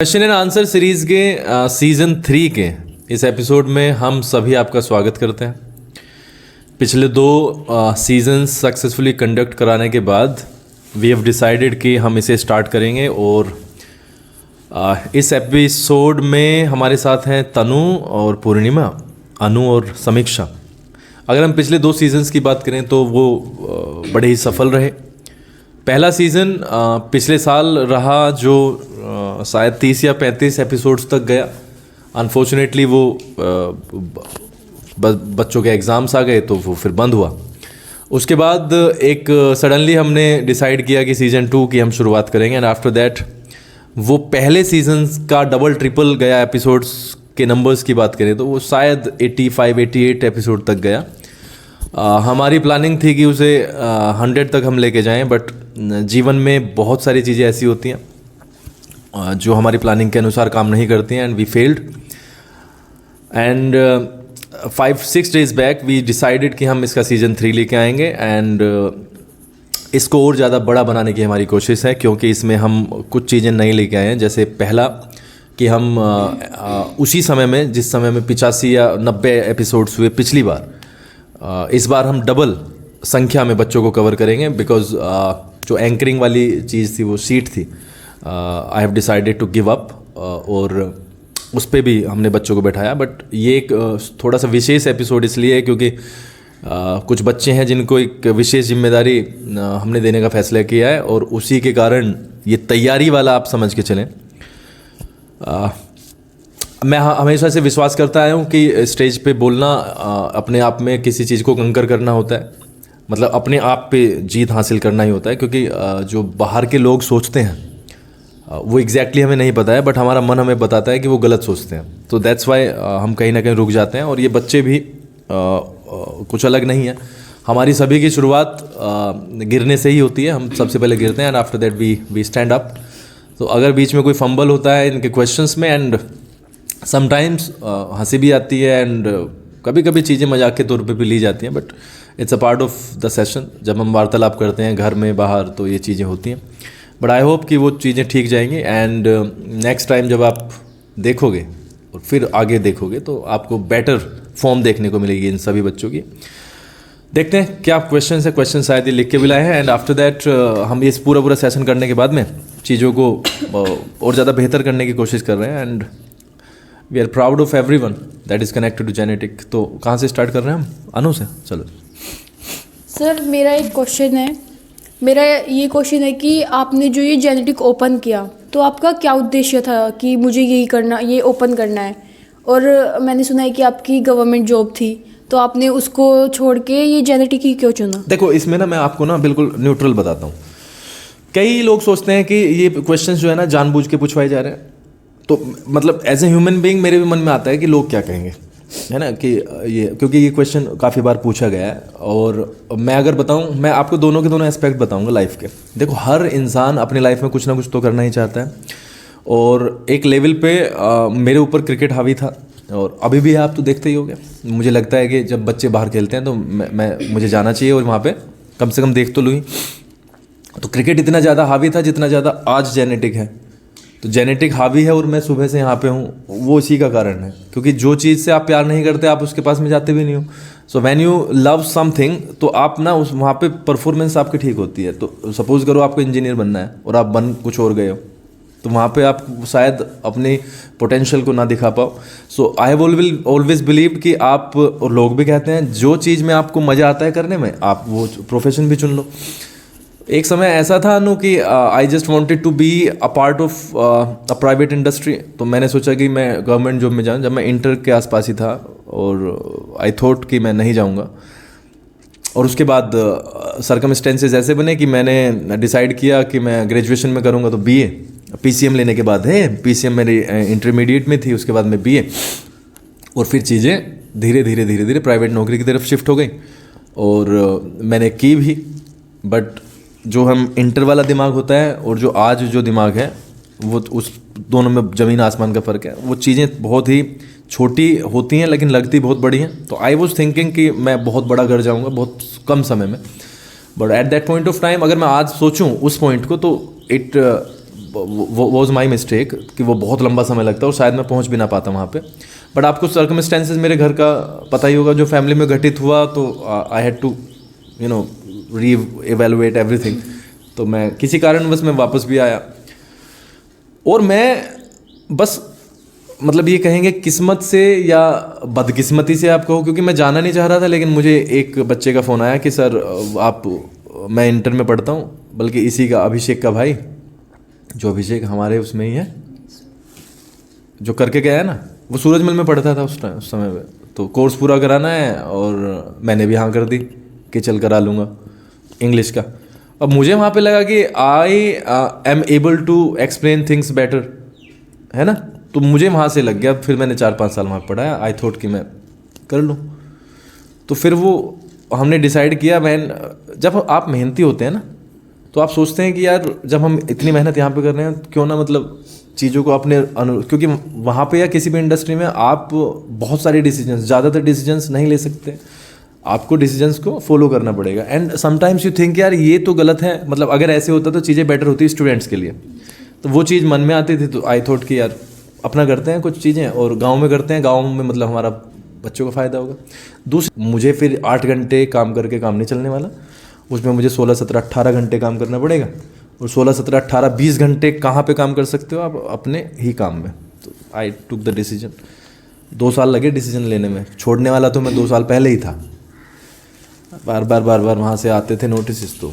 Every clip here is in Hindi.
क्वेश्चन एंड आंसर सीरीज के सीजन 3 के इस एपिसोड में हम सभी आपका स्वागत करते हैं। पिछले 2 सीजन सक्सेसफुली कंडक्ट कराने के बाद वी हैव डिसाइडेड कि हम इसे स्टार्ट करेंगे और इस एपिसोड में हमारे साथ हैं तनु और पूर्णिमा, अनु और समीक्षा। अगर हम पिछले 2 सीजन्स की बात करें तो वो बड़े ही सफल रहे। पहला सीज़न पिछले साल रहा जो शायद 30 या 35 एपिसोड्स तक गया। अनफॉर्चुनेटली वो बच्चों के एग्ज़ाम्स आ गए तो वो फिर बंद हुआ। उसके बाद एक सडनली हमने डिसाइड किया कि सीज़न 2 की हम शुरुआत करेंगे एंड आफ्टर दैट वो पहले सीज़न का डबल ट्रिपल गया। एपिसोड्स के नंबर्स की बात करें तो वो शायद 85-88 एपिसोड तक गया। हमारी प्लानिंग थी कि उसे 100 तक हम लेके जाएं, बट जीवन में बहुत सारी चीज़ें ऐसी होती हैं जो हमारी प्लानिंग के अनुसार काम नहीं करती हैं and we failed. And 5-6 days back we decided कि हम इसका सीज़न 3 लेके आएंगे एंड इसको और ज़्यादा बड़ा बनाने की हमारी कोशिश है, क्योंकि इसमें हम कुछ चीज़ें नई लेके आए हैं। जैसे पहला कि हम उसी समय में जिस समय में 85 या 90 एपिसोड्स हुए पिछली बार, इस बार हम डबल संख्या में बच्चों को कवर करेंगे। बिकॉज जो एंकरिंग वाली चीज़ थी वो सीट थी, I have decided to give up और उस पर भी हमने बच्चों को बैठाया। बट ये एक थोड़ा सा विशेष एपिसोड इसलिए है क्योंकि कुछ बच्चे हैं जिनको एक विशेष जिम्मेदारी हमने देने का फैसला किया है और उसी के कारण ये तैयारी वाला आप समझ के चलें। मैं हमेशा से विश्वास करता आया हूँ कि स्टेज पे बोलना अपने आप में किसी चीज़ को कंकर करना होता है, मतलब अपने आप पे जीत हासिल करना ही होता है। क्योंकि जो बाहर के लोग सोचते हैं वो एग्जैक्टली हमें नहीं पता है, बट हमारा मन हमें बताता है कि वो गलत सोचते हैं। तो दैट्स वाई हम कहीं ना कहीं रुक जाते हैं। और ये बच्चे भी कुछ अलग नहीं है। हमारी सभी की शुरुआत गिरने से ही होती है। हम सबसे पहले गिरते हैं and after that we stand up. तो अगर बीच में कोई फंबल होता है इनके क्वेश्चंस में एंड समटाइम्स हंसी भी आती है एंड कभी कभी चीज़ें मजाक के तौर पे भी ली जाती हैं, but it's a part of the session. जब हम वार्तालाप करते हैं घर में बाहर तो ये चीज़ें होती हैं, बट आई होप कि वो चीज़ें ठीक जाएंगी। एंड नेक्स्ट टाइम जब आप देखोगे और फिर आगे देखोगे तो आपको बेटर फॉर्म देखने को मिलेगी इन सभी बच्चों की। देखते हैं क्या क्वेश्चन है। क्वेश्चन शायद ये लिख के भी लाए हैं एंड आफ्टर दैट हम ये पूरा सेशन करने के बाद में चीज़ों को और ज़्यादा बेहतर करने की कोशिश कर रहे हैं and we are proud of everyone that is connected to genetic. तो कहाँ से स्टार्ट कर रहे हैं हम? अनु से चलो। सर मेरा एक क्वेश्चन है। मेरा ये क्वेश्चन है कि आपने जो ये जेनेटिक ओपन किया तो आपका क्या उद्देश्य था कि मुझे यही करना, ये ओपन करना है? और मैंने सुना है कि आपकी गवर्नमेंट जॉब थी, तो आपने उसको छोड़ के ये जेनेटिक ही क्यों चुना? देखो, इसमें ना मैं आपको ना बिल्कुल न्यूट्रल बताता हूँ। कई लोग सोचते हैं कि ये क्वेश्चन जो है ना जानबूझ के पूछवाए जा रहे हैं। तो मतलब एज ए ह्यूमन बीइंग मेरे भी मन में आता है कि लोग क्या कहेंगे, है ना, कि ये क्योंकि ये क्वेश्चन काफ़ी बार पूछा गया है। और मैं अगर बताऊं, मैं आपको दोनों के दोनों एस्पेक्ट बताऊंगा लाइफ के। देखो, हर इंसान अपनी लाइफ में कुछ ना कुछ तो करना ही चाहता है और एक लेवल पे मेरे ऊपर क्रिकेट हावी था और अभी भी आप तो देखते ही होगे। मुझे लगता है कि जब बच्चे बाहर खेलते हैं तो मुझे जाना चाहिए और वहाँ पर कम से कम देख तो लूँ ही। तो क्रिकेट इतना ज़्यादा हावी था जितना ज़्यादा आज जेनेटिक है। तो जेनेटिक हावी है और मैं सुबह से यहाँ पे हूँ, वो इसी का कारण है। क्योंकि जो चीज़ से आप प्यार नहीं करते आप उसके पास में जाते भी नहीं हो। So when you love something तो आप ना उस वहाँ पे परफॉर्मेंस आपकी ठीक होती है। तो सपोज करो आपको इंजीनियर बनना है और आप बन कुछ और गए हो, तो वहाँ पे आप शायद अपनी पोटेंशियल को ना दिखा पाओ। सो आई हैव ऑलवेज बिलीव कि आप, और लोग भी कहते हैं, जो चीज़ में आपको मज़ा आता है करने में आप वो प्रोफेशन भी चुन लो। एक समय ऐसा था अनु कि I just wanted to be a part of a private industry. तो मैंने सोचा कि मैं गवर्नमेंट जॉब में जाऊँ। जब मैं इंटर के आसपास ही था और आई थॉट कि मैं नहीं जाऊँगा। और उसके बाद सर्कमस्टेंसेस ऐसे बने कि मैंने डिसाइड किया कि मैं ग्रेजुएशन में करूँगा तो बीए, पीसीएम लेने के बाद है, पीसीएम मेरी इंटरमीडिएट में थी, उसके बाद में बीए। और फिर चीज़ें धीरे धीरे प्राइवेट नौकरी की तरफ शिफ्ट हो गई और मैंने की भी। बट जो हम इंटर वाला दिमाग होता है और जो आज जो दिमाग है वो उस दोनों में ज़मीन आसमान का फ़र्क है। वो चीज़ें बहुत ही छोटी होती हैं लेकिन लगती बहुत बड़ी हैं। तो आई वॉज थिंकिंग कि मैं बहुत बड़ा कर जाऊंगा बहुत कम समय में। But at that point of time अगर मैं आज सोचूं उस पॉइंट को तो इट वो वॉज माई मिस्टेक कि वो बहुत लंबा समय लगता है और शायद मैं पहुंच भी ना पाता वहाँ पे। बट आपको सर्कमस्टेंसेस मेरे घर का पता ही होगा जो फैमिली में घटित हुआ, तो I had to reevaluate everything. तो मैं किसी कारणवश मैं वापस भी आया, और मैं बस मतलब ये कहेंगे किस्मत से या बदकिस्मती से आप कहो, क्योंकि मैं जाना नहीं चाह रहा था, लेकिन मुझे एक बच्चे का फ़ोन आया कि सर आप, मैं इंटर में पढ़ता हूँ, बल्कि इसी का अभिषेक का भाई, जो अभिषेक हमारे उसमें ही है, जो करके गया है ना, वो सूरजमल में पढ़ता था उस समय पे, तो कोर्स पूरा कराना है, और मैंने भी हाँ कर दी कि चल करा लूँगा इंग्लिश का। अब मुझे वहाँ पे लगा कि I am able to explain things better, है ना, तो मुझे वहाँ से लग गया। फिर मैंने 4-5 साल वहाँ पढ़ाया, आई थॉट कि मैं कर लूँ। तो फिर वो हमने डिसाइड किया। जब आप मेहनती होते हैं ना, तो आप सोचते हैं कि यार जब हम इतनी मेहनत यहाँ पे कर रहे हैं, क्यों ना मतलब चीज़ों को अपने क्योंकि वहाँ पे या किसी भी इंडस्ट्री में आप बहुत सारे डिसीजंस, ज़्यादातर डिसीजंस नहीं ले सकते, आपको डिसीजंस को फॉलो करना पड़ेगा। एंड समटाइम्स यू थिंक यार ये तो गलत है, मतलब अगर ऐसे होता तो चीज़ें बेटर होती स्टूडेंट्स के लिए। तो वो चीज़ मन में आती थी, तो आई थॉट कि यार अपना करते हैं कुछ चीज़ें, और गांव में करते हैं, गांव में मतलब हमारा बच्चों का फ़ायदा होगा। दूसरी, मुझे फिर 8 घंटे काम करके काम नहीं चलने वाला, उसमें मुझे 16, 17, 18 घंटे काम करना पड़ेगा। और 16, 17, 18, 20 घंटे कहाँ पे काम कर सकते हो आप? अपने ही काम में। तो आई टुक द डिसीजन। 2 साल लगे डिसीजन लेने में, छोड़ने वाला तो मैं 2 साल पहले ही था। बार बार वहाँ से आते थे नोटिस, तो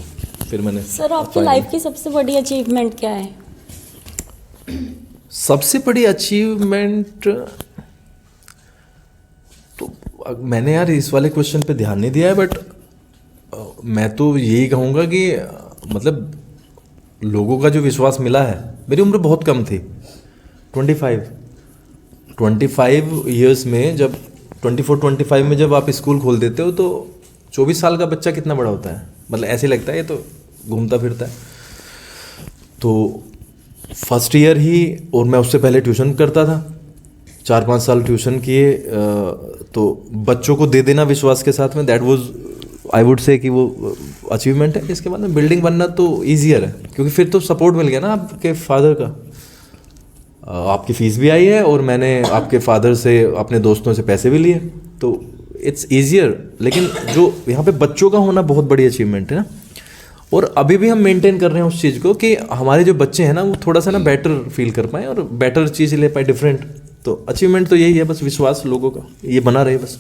फिर मैंने। सर आपकी लाइफ की सबसे बड़ी अचीवमेंट क्या है? सबसे बड़ी अचीवमेंट तो मैंने यार इस वाले क्वेश्चन पे ध्यान नहीं दिया है, बट मैं तो यही कहूँगा कि मतलब लोगों का जो विश्वास मिला है। मेरी उम्र बहुत कम थी, 25 ईयर्स में, जब 24-25 में जब आप स्कूल खोल देते हो, तो 24 साल का बच्चा कितना बड़ा होता है, मतलब ऐसे लगता है ये तो घूमता फिरता है। तो फर्स्ट ईयर ही, और मैं उससे पहले ट्यूशन करता था, 4-5 साल ट्यूशन किए, तो बच्चों को दे देना विश्वास के साथ में, that was I would say कि वो अचीवमेंट है। इसके बाद में बिल्डिंग बनना तो ईजियर है, क्योंकि फिर तो सपोर्ट मिल गया ना आपके फादर का, आपकी फ़ीस भी आई है, और मैंने आपके फादर से, अपने दोस्तों से पैसे भी लिए, तो इट्स ईजियर। लेकिन जो यहाँ पे बच्चों का होना बहुत बड़ी अचीवमेंट है ना, और अभी भी हम मेंटेन कर रहे हैं उस चीज़ को कि हमारे जो बच्चे हैं ना, वो थोड़ा सा ना बेटर फील कर पाएँ और बेटर चीज़ ले पाए, डिफरेंट। तो अचीवमेंट तो यही है, बस विश्वास लोगों का ये बना रहे बस।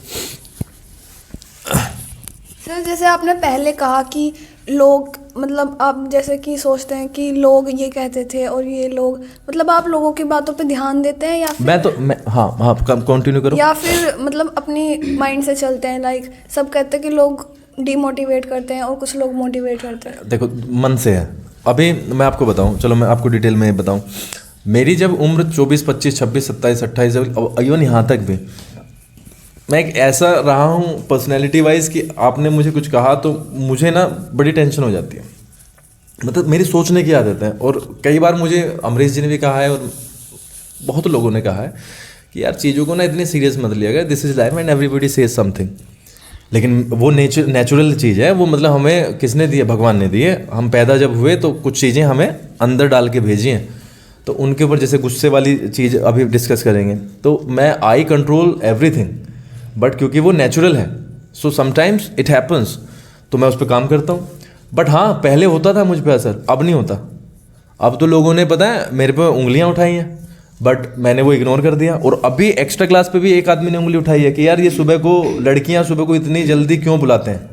सर जैसे आपने पहले कहा कि लोग, मतलब आप जैसे कि सोचते हैं कि लोग ये कहते थे और ये लोग, मतलब आप लोगों की बातों पे ध्यान देते हैं, या फिर हाँ कंटिन्यू करो, या फिर मतलब अपनी माइंड से चलते हैं? लाइक सब कहते हैं कि लोग डिमोटिवेट करते हैं और कुछ लोग मोटिवेट करते हैं। देखो मन से है। अभी मैं आपको बताऊं, चलो मैं आपको डिटेल में बताऊं। मेरी जब उम्र 24, 25, 26, 27, 28, इवन यहाँ तक भी मैं एक ऐसा रहा हूँ पर्सनैलिटी वाइज कि आपने मुझे कुछ कहा तो मुझे ना बड़ी टेंशन हो जाती है, मतलब मेरी सोचने की आदत है। और कई बार मुझे अमरीश जी ने भी कहा है, और बहुत लोगों ने कहा है कि यार चीज़ों को ना इतनी सीरियस मत लिया गया, this is life and everybody says something. लेकिन वो नेचुरल चीज़ है, वो मतलब हमें किसने दी है? भगवान ने दी है। हम पैदा जब हुए तो कुछ चीज़ें हमें अंदर डाल के भेजी हैं, तो उनके ऊपर जैसे गुस्से वाली चीज़ अभी डिस्कस करेंगे, तो मैं आई कंट्रोल एवरीथिंग, बट क्योंकि वो नेचुरल है, सो समटाइम्स इट हैपन्स, तो मैं उस पर काम करता हूँ। बट हाँ, पहले होता था मुझ पर असर, अब नहीं होता। अब तो लोगों ने पता है मेरे पे उंगलियाँ उठाई हैं, बट मैंने वो इग्नोर कर दिया। और अभी एक्स्ट्रा क्लास पे भी एक आदमी ने उंगली उठाई है कि यार ये सुबह को लड़कियां सुबह को इतनी जल्दी क्यों बुलाते हैं।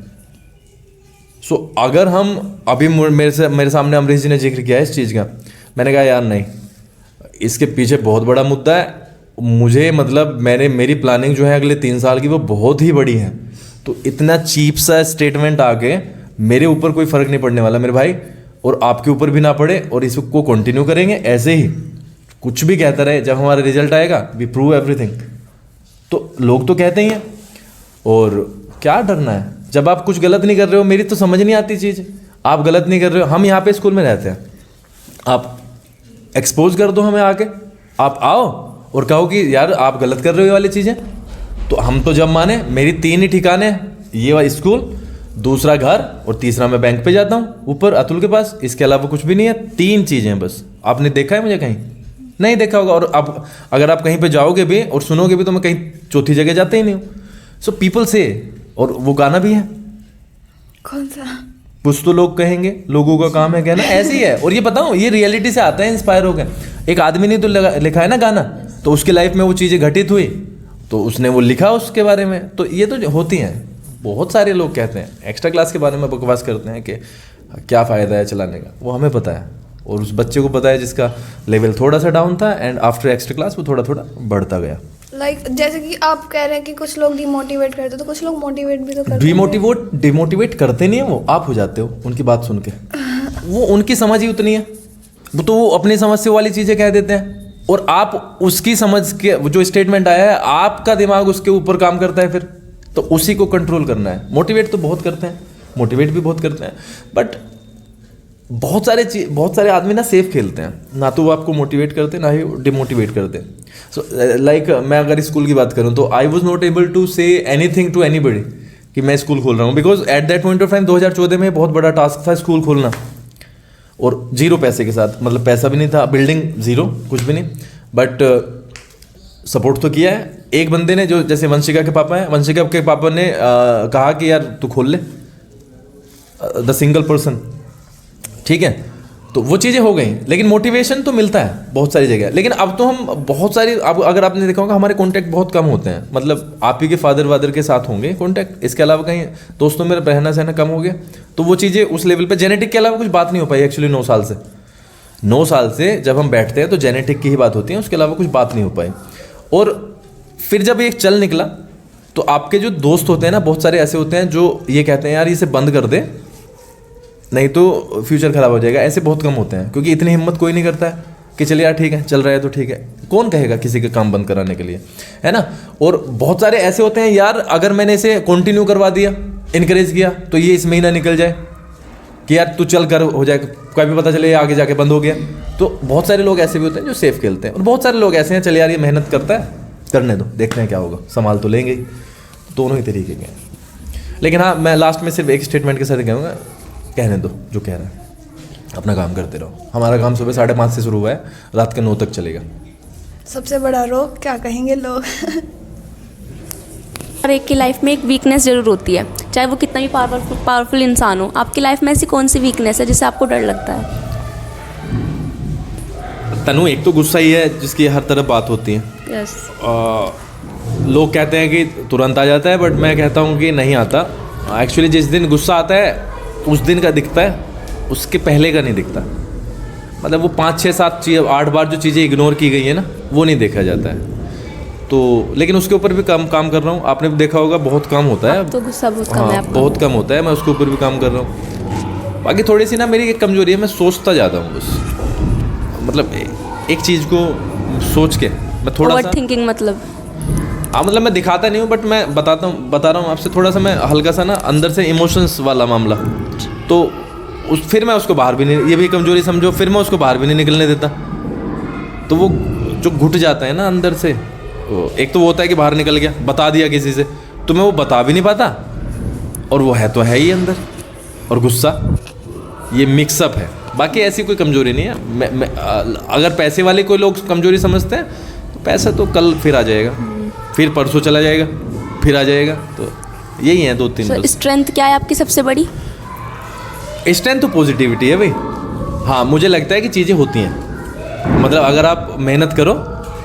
सो अगर हम अभी मेरे सामने अमरीश जी ने जिक्र किया है इस चीज़ का, मैंने कहा यार नहीं, इसके पीछे बहुत बड़ा मुद्दा है। मुझे मतलब मेरी प्लानिंग जो है अगले 3 साल की, वो बहुत ही बड़ी है। तो इतना चीप सा स्टेटमेंट आके मेरे ऊपर कोई फ़र्क नहीं पड़ने वाला मेरे भाई, और आपके ऊपर भी ना पड़े, और इसको कंटिन्यू करेंगे ऐसे ही, कुछ भी कहता रहे। जब हमारा रिजल्ट आएगा वी प्रूव एवरीथिंग। तो लोग तो कहते ही हैं, और क्या डरना है जब आप कुछ गलत नहीं कर रहे हो। मेरी तो समझ नहीं आती चीज़, आप गलत नहीं कर रहे हो। हम यहाँ पे स्कूल में रहते हैं, आप एक्सपोज कर दो हमें आके, आप आओ और कहो कि यार आप गलत कर रहे हो ये वाली चीज़ें, तो हम तो जब माने। मेरी 3 ही ठिकाने, ये वाला स्कूल, दूसरा घर, और तीसरा मैं बैंक पे जाता हूँ ऊपर अतुल के पास। इसके अलावा कुछ भी नहीं है, 3 चीज़ें बस। आपने देखा है मुझे कहीं? नहीं देखा होगा। और अब अगर आप कहीं पे जाओगे भी और सुनोगे भी तो मैं कहीं चौथी जगह जाते ही नहीं हूँ। सो पीपल से, और वो गाना भी है, कौन सा? कुछ तो लोग कहेंगे, लोगों का काम है कहना, ऐसे ही है। और ये बताऊँ, ये रियलिटी से आता है, इंस्पायर हो गए। एक आदमी ने तो लिखा है ना गाना, तो उसकी लाइफ में वो चीज़ें घटित हुई तो उसने वो लिखा उसके बारे में। तो ये तो होती हैं। बहुत सारे लोग कहते हैं एक्स्ट्रा क्लास के बारे में बकवास करते हैं कि क्या फ़ायदा है चलाने का, वो हमें पता है और उस बच्चे को पता है जिसका लेवल थोड़ा सा डाउन था, एंड आफ्टर एक्स्ट्रा क्लास वो थोड़ा थोड़ा बढ़ता गया। जैसे कि आप कह रहे हैं कि कुछ लोग डिमोटिवेट करते तो कुछ लोग मोटिवेट भी तो करते हैं। डिमोटिवेट करते नहीं है वो, आप हो जाते हो उनकी बात सुन के। वो उनकी समझ ही उतनी है, वो तो वो अपनी समझ से वाली चीज़ें कह देते हैं, और आप उसकी समझ के जो स्टेटमेंट आया है, आपका दिमाग उसके ऊपर काम करता है, फिर तो उसी को कंट्रोल करना है। मोटिवेट तो बहुत करते हैं, मोटिवेट भी बहुत करते हैं, बट बहुत सारे आदमी ना सेफ खेलते हैं, ना तो वो आपको मोटिवेट करते ना ही डिमोटिवेट करते। सो लाइक मैं अगर स्कूल की बात करूं तो I was not able to say anything to anybody कि मैं स्कूल खोल रहा हूं, because at that point of time 2014 में बहुत बड़ा टास्क था स्कूल खोलना, और 0 पैसे के साथ, मतलब पैसा भी नहीं था, बिल्डिंग 0, कुछ भी नहीं, बट सपोर्ट तो किया है। एक बंदे ने, जो जैसे वंशिका के पापा हैं, वंशिका के पापा ने कहा कि यार तू खोल ले, द सिंगल पर्सन, ठीक है, तो वो चीज़ें हो गई। लेकिन मोटिवेशन तो मिलता है बहुत सारी जगह। लेकिन अब तो हम बहुत सारी, अब अगर आपने देखा होगा हमारे कॉन्टैक्ट बहुत कम होते हैं, मतलब आप ही के फादर वादर के साथ होंगे कॉन्टैक्ट, इसके अलावा कहीं दोस्तों में रहना सहना कम हो गया, तो वो चीज़ें उस लेवल पे जेनेटिक के अलावा कुछ बात नहीं हो पाई एक्चुअली। 9 साल से जब हम बैठते हैं तो जेनेटिक की ही बात होती है, उसके अलावा कुछ बात नहीं हो पाई। और फिर जब एक चल निकला तो आपके जो दोस्त होते हैं ना, बहुत सारे ऐसे होते हैं जो ये कहते हैं यार इसे बंद कर दे नहीं तो फ्यूचर ख़राब हो जाएगा। ऐसे बहुत कम होते हैं, क्योंकि इतनी हिम्मत कोई नहीं करता है कि चलिए यार ठीक है, चल रहा है तो ठीक है। कौन कहेगा किसी का काम बंद कराने के लिए, है ना। और बहुत सारे ऐसे होते हैं यार, अगर मैंने इसे कंटिन्यू करवा दिया, इनकरेज किया, तो ये इस महीना निकल जाए कि यार तू चल कर, हो जाए, कोई भी पता चले आगे जाके बंद हो गया। तो बहुत सारे लोग ऐसे भी होते हैं जो सेफ खेलते हैं, और बहुत सारे लोग ऐसे हैं, चले यार ये मेहनत करता है, करने दो, देखते हैं क्या होगा, संभाल तो लेंगे ही। दोनों ही तरीके के हैं। लेकिन हाँ, मैं लास्ट में सिर्फ एक स्टेटमेंट के साथ कहूँगा, कहने दो जो कह रहा है, अपना काम करते रहो। हमारा काम सुबह 5:30 से शुरू हुआ है, रात के 9 तक चलेगा। सबसे बड़ा रोग क्या कहेंगे लोग? हर एक की लाइफ में एक वीकनेस जरूर होती है, चाहे वो कितना भी पावरफुल इंसान हो। आपकी लाइफ में ऐसी कौन सी वीकनेस है जिससे आपको डर लगता है? तनु, एक तो गुस्सा ही है जिसकी हर तरफ बात होती है। यस। लोग कहते हैं कि तुरंत आ जाता है, बट मैं कहता हूँ कि नहीं आता। एक्चुअली जिस दिन गुस्सा आता है उस दिन का दिखता है, उसके पहले का नहीं दिखता। मतलब वो 5, 6, 7 चीज़, 8 बार जो चीज़ें इग्नोर की गई है ना, वो नहीं देखा जाता है। तो लेकिन उसके ऊपर भी काम कर रहा हूँ। आपने देखा होगा बहुत कम होता है, तो गुस्सा बहुत कम है आपका। बहुत कम होता है, मैं उसके ऊपर भी काम कर रहा हूँ। बाकी थोड़ी सी ना मेरी एक कमजोरी है, मैं सोचता जाता हूँ बस। मतलब एक चीज़ को सोच के मैं थोड़ा सा ओवरथिंकिंग, मतलब हाँ, मतलब मैं दिखाता नहीं हूँ, बट मैं बता रहा हूँ आपसे, थोड़ा सा मैं हल्का सा ना अंदर से इमोशंस वाला मामला, तो फिर मैं उसको बाहर भी नहीं, ये भी कमजोरी समझो, फिर मैं उसको बाहर भी नहीं निकलने देता। तो वो जो घुट जाता है ना अंदर से, एक तो वो होता है कि बाहर निकल गया, बता दिया किसी से, तो मैं वो बता भी नहीं पाता, और वो है तो है ही अंदर। और गुस्सा, ये मिक्सअप है, बाकी ऐसी कोई कमजोरी नहीं है। मैं अगर पैसे वाले कोई लोग कमजोरी समझते हैं, तो पैसा तो कल फिर आ जाएगा, फिर परसों चला जाएगा, फिर आ जाएगा। तो यही है 2-3। स्ट्रेंथ क्या है आपकी सबसे बड़ी? स्ट्रेंथ तो पॉजिटिविटी है भाई। हाँ, मुझे लगता है कि चीज़ें होती हैं, मतलब अगर आप मेहनत करो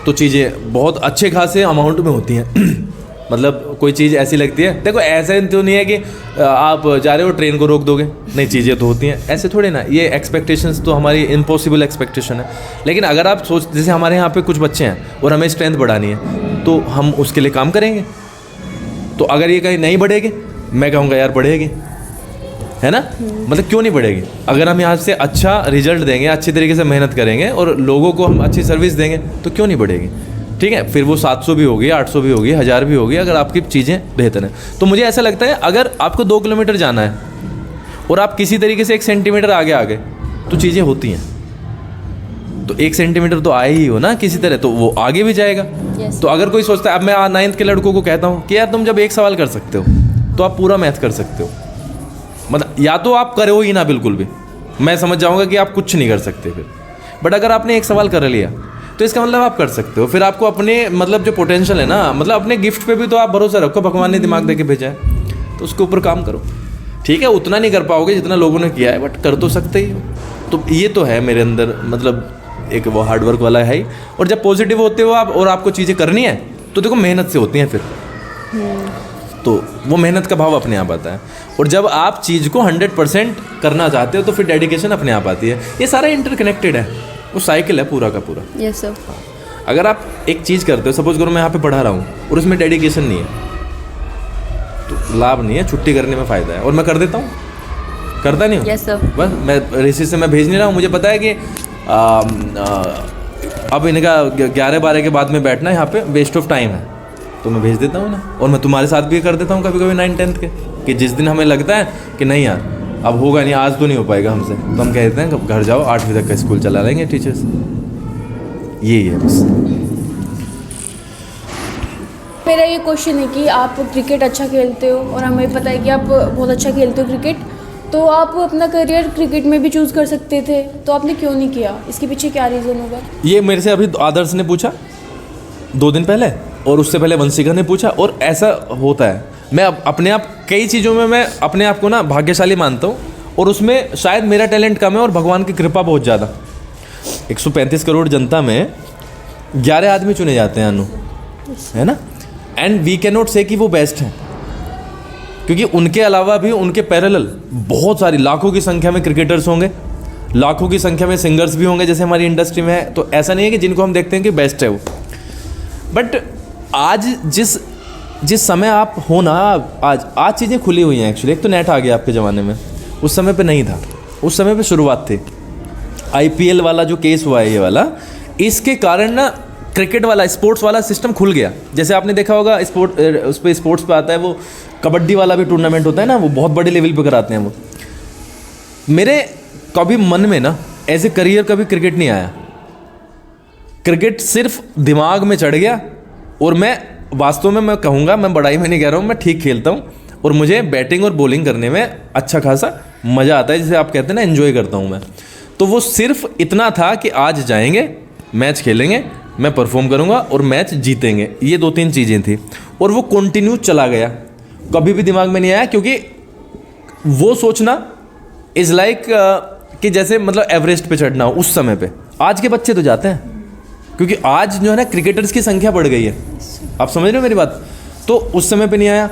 तो चीज़ें बहुत अच्छे खासे अमाउंट में होती हैं। मतलब कोई चीज़ ऐसी लगती है, देखो ऐसा तो नहीं है कि आप जा रहे हो ट्रेन को रोक दोगे, नहीं, चीज़ें तो होती हैं, ऐसे थोड़े ना। ये एक्सपेक्टेशंस तो हमारी इम्पॉसिबल एक्सपेक्टेशन है। लेकिन अगर आप जैसे हमारे यहाँ पे कुछ बच्चे हैं और हमें स्ट्रेंथ बढ़ानी है, तो हम उसके लिए काम करेंगे। तो अगर ये कहीं नहीं बढ़ेगी, मैं कहूँगा यार बढ़ेगी, है ना। मतलब क्यों नहीं बढ़ेगी? अगर हम यहाँ से अच्छा रिजल्ट देंगे, अच्छी तरीके से मेहनत करेंगे और लोगों को हम अच्छी सर्विस देंगे, तो क्यों नहीं बढ़ेगी? ठीक है, फिर वो 700 भी होगी, 800 भी होगी, 1000 भी होगी, अगर आपकी चीज़ें बेहतर हैं। तो मुझे ऐसा लगता है, अगर आपको 2 किलोमीटर जाना है और आप किसी तरीके से 1 सेंटीमीटर आगे आ गए, तो चीज़ें होती हैं। तो 1 सेंटीमीटर तो आए ही हो ना किसी तरह, तो वो आगे भी जाएगा। Yes. तो अगर कोई सोचता है, अब मैं 9th के लड़कों को कहता हूँ कि यार तुम जब एक सवाल कर सकते हो तो आप पूरा मैथ कर सकते हो। मतलब या तो आप करो ही ना बिल्कुल भी, मैं समझ जाऊँगा कि आप कुछ नहीं कर सकते फिर। बट अगर आपने एक सवाल कर लिया तो इसका मतलब आप कर सकते हो। फिर आपको अपने मतलब जो पोटेंशियल है ना, मतलब अपने गिफ्ट पे भी तो आप भरोसा रखो, भगवान ने दिमाग दे के भेजा है तो उसके ऊपर काम करो। ठीक है, उतना नहीं कर पाओगे जितना लोगों ने किया है, बट कर तो सकते ही हो। तो ये तो है मेरे अंदर, मतलब एक वो हार्डवर्क वाला है ही। और जब पॉजिटिव होते हो आप और आपको चीज़ें करनी है तो देखो मेहनत से होती हैं फिर, तो वो मेहनत का भाव अपने आप आता है। और जब आप चीज़ को 100% करना चाहते हो तो फिर डेडिकेशन अपने आप आती है। ये सारा इंटरकनेक्टेड है, वो साइकिल है पूरा का पूरा। Yes sir. अगर आप एक चीज़ करते हो, सपोज करो मैं यहाँ पे पढ़ा रहा हूँ और उसमें डेडिकेशन नहीं है तो लाभ नहीं है, छुट्टी करने में फ़ायदा है। और मैं कर देता हूँ, करता नहीं हूँ। Yes sir. बस मैं रिसीव से मैं भेज नहीं रहा हूँ, मुझे पता है कि अब इनका 11-12 के बाद में बैठना यहाँ पे वेस्ट ऑफ टाइम है, तो मैं भेज देता हूँ ना। और मैं तुम्हारे साथ भी कर देता हूँ कभी कभी 9-10 के, कि जिस दिन हमें लगता है कि नहीं यार अब होगा नहीं, आज तो नहीं हो पाएगा हमसे, तो हम कह देते हैं घर जाओ, 8 बजे तक का स्कूल चला लेंगे टीचर्स। यही है बस। मेरा ये क्वेश्चन है कि आप क्रिकेट अच्छा खेलते हो और हमें पता है कि आप बहुत अच्छा खेलते हो क्रिकेट, तो आप अपना करियर क्रिकेट में भी चूज़ कर सकते थे, तो आपने क्यों नहीं किया? इसके पीछे क्या रीज़न होगा? ये मेरे से अभी आदर्श ने पूछा 2 दिन पहले, और उससे पहले वंशिका ने पूछा। और ऐसा होता है, मैं अपने आप कई चीज़ों में मैं अपने आप को ना भाग्यशाली मानता हूँ, और उसमें शायद मेरा टैलेंट कम है और भगवान की कृपा बहुत ज़्यादा। 135 करोड़ जनता में 11 आदमी चुने जाते हैं अनु, है ना। एंड वी कैन नॉट से कि वो बेस्ट हैं, क्योंकि उनके अलावा भी उनके पैरेलल बहुत सारी लाखों की संख्या में क्रिकेटर्स होंगे, लाखों की संख्या में सिंगर्स भी होंगे जैसे हमारी इंडस्ट्री में है। तो ऐसा नहीं है कि जिनको हम देखते हैं कि बेस्ट है वो। बट आज जिस समय आप हो ना, आज चीज़ें खुली हुई हैं एक्चुअली। एक तो नेट आ गया आपके ज़माने में, उस समय पे नहीं था। उस समय पे शुरुआत थी। IPL वाला जो केस हुआ है ये वाला, इसके कारण ना क्रिकेट वाला स्पोर्ट्स वाला सिस्टम खुल गया। जैसे आपने देखा होगा उस पर स्पोर्ट्स पे आता है वो कबड्डी वाला भी टूर्नामेंट होता है ना, वो बहुत बड़े लेवल पे कराते हैं वो। मेरे कभी मन में ना एज ए करियर कभी क्रिकेट नहीं आया। क्रिकेट सिर्फ दिमाग में चढ़ गया, और मैं वास्तव में मैं कहूँगा, मैं बड़ाई में नहीं कह रहा हूँ, मैं ठीक खेलता हूँ और मुझे बैटिंग और बॉलिंग करने में अच्छा खासा मज़ा आता है, जिसे आप कहते हैं ना एंजॉय करता हूँ मैं। तो वो सिर्फ इतना था कि आज जाएंगे, मैच खेलेंगे, मैं परफॉर्म करूँगा और मैच जीतेंगे। ये 2-3 चीज़ें थी, और वो कंटिन्यू चला गया, कभी भी दिमाग में नहीं आया। क्योंकि वो सोचना इज़ लाइक कि जैसे मतलब एवरेस्ट पे चढ़ना हो उस समय पे। आज के बच्चे तो जाते हैं, क्योंकि आज जो है ना क्रिकेटर्स की संख्या बढ़ गई है। आप समझ रहे हो मेरी बात? तो उस समय पे नहीं आया।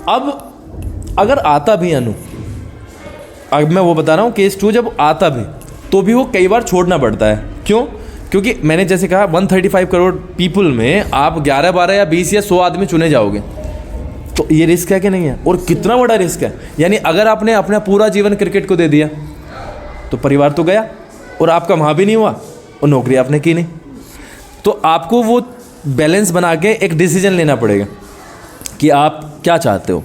अब अगर आता भी अनु, अब मैं वो बता रहा हूँ केस 2, जब आता भी तो भी वो कई बार छोड़ना पड़ता है। क्यों? क्योंकि मैंने जैसे कहा 135 करोड़ पीपल में आप 11-12 या 20 या 100 आदमी चुने जाओगे, तो ये रिस्क है कि नहीं है? और कितना बड़ा रिस्क है। यानी अगर आपने अपना पूरा जीवन क्रिकेट को दे दिया तो परिवार तो गया, और आपका वहाँ भी नहीं हुआ, और नौकरी आपने की नहीं। तो आपको वो बैलेंस बना के एक डिसीजन लेना पड़ेगा कि आप क्या चाहते हो,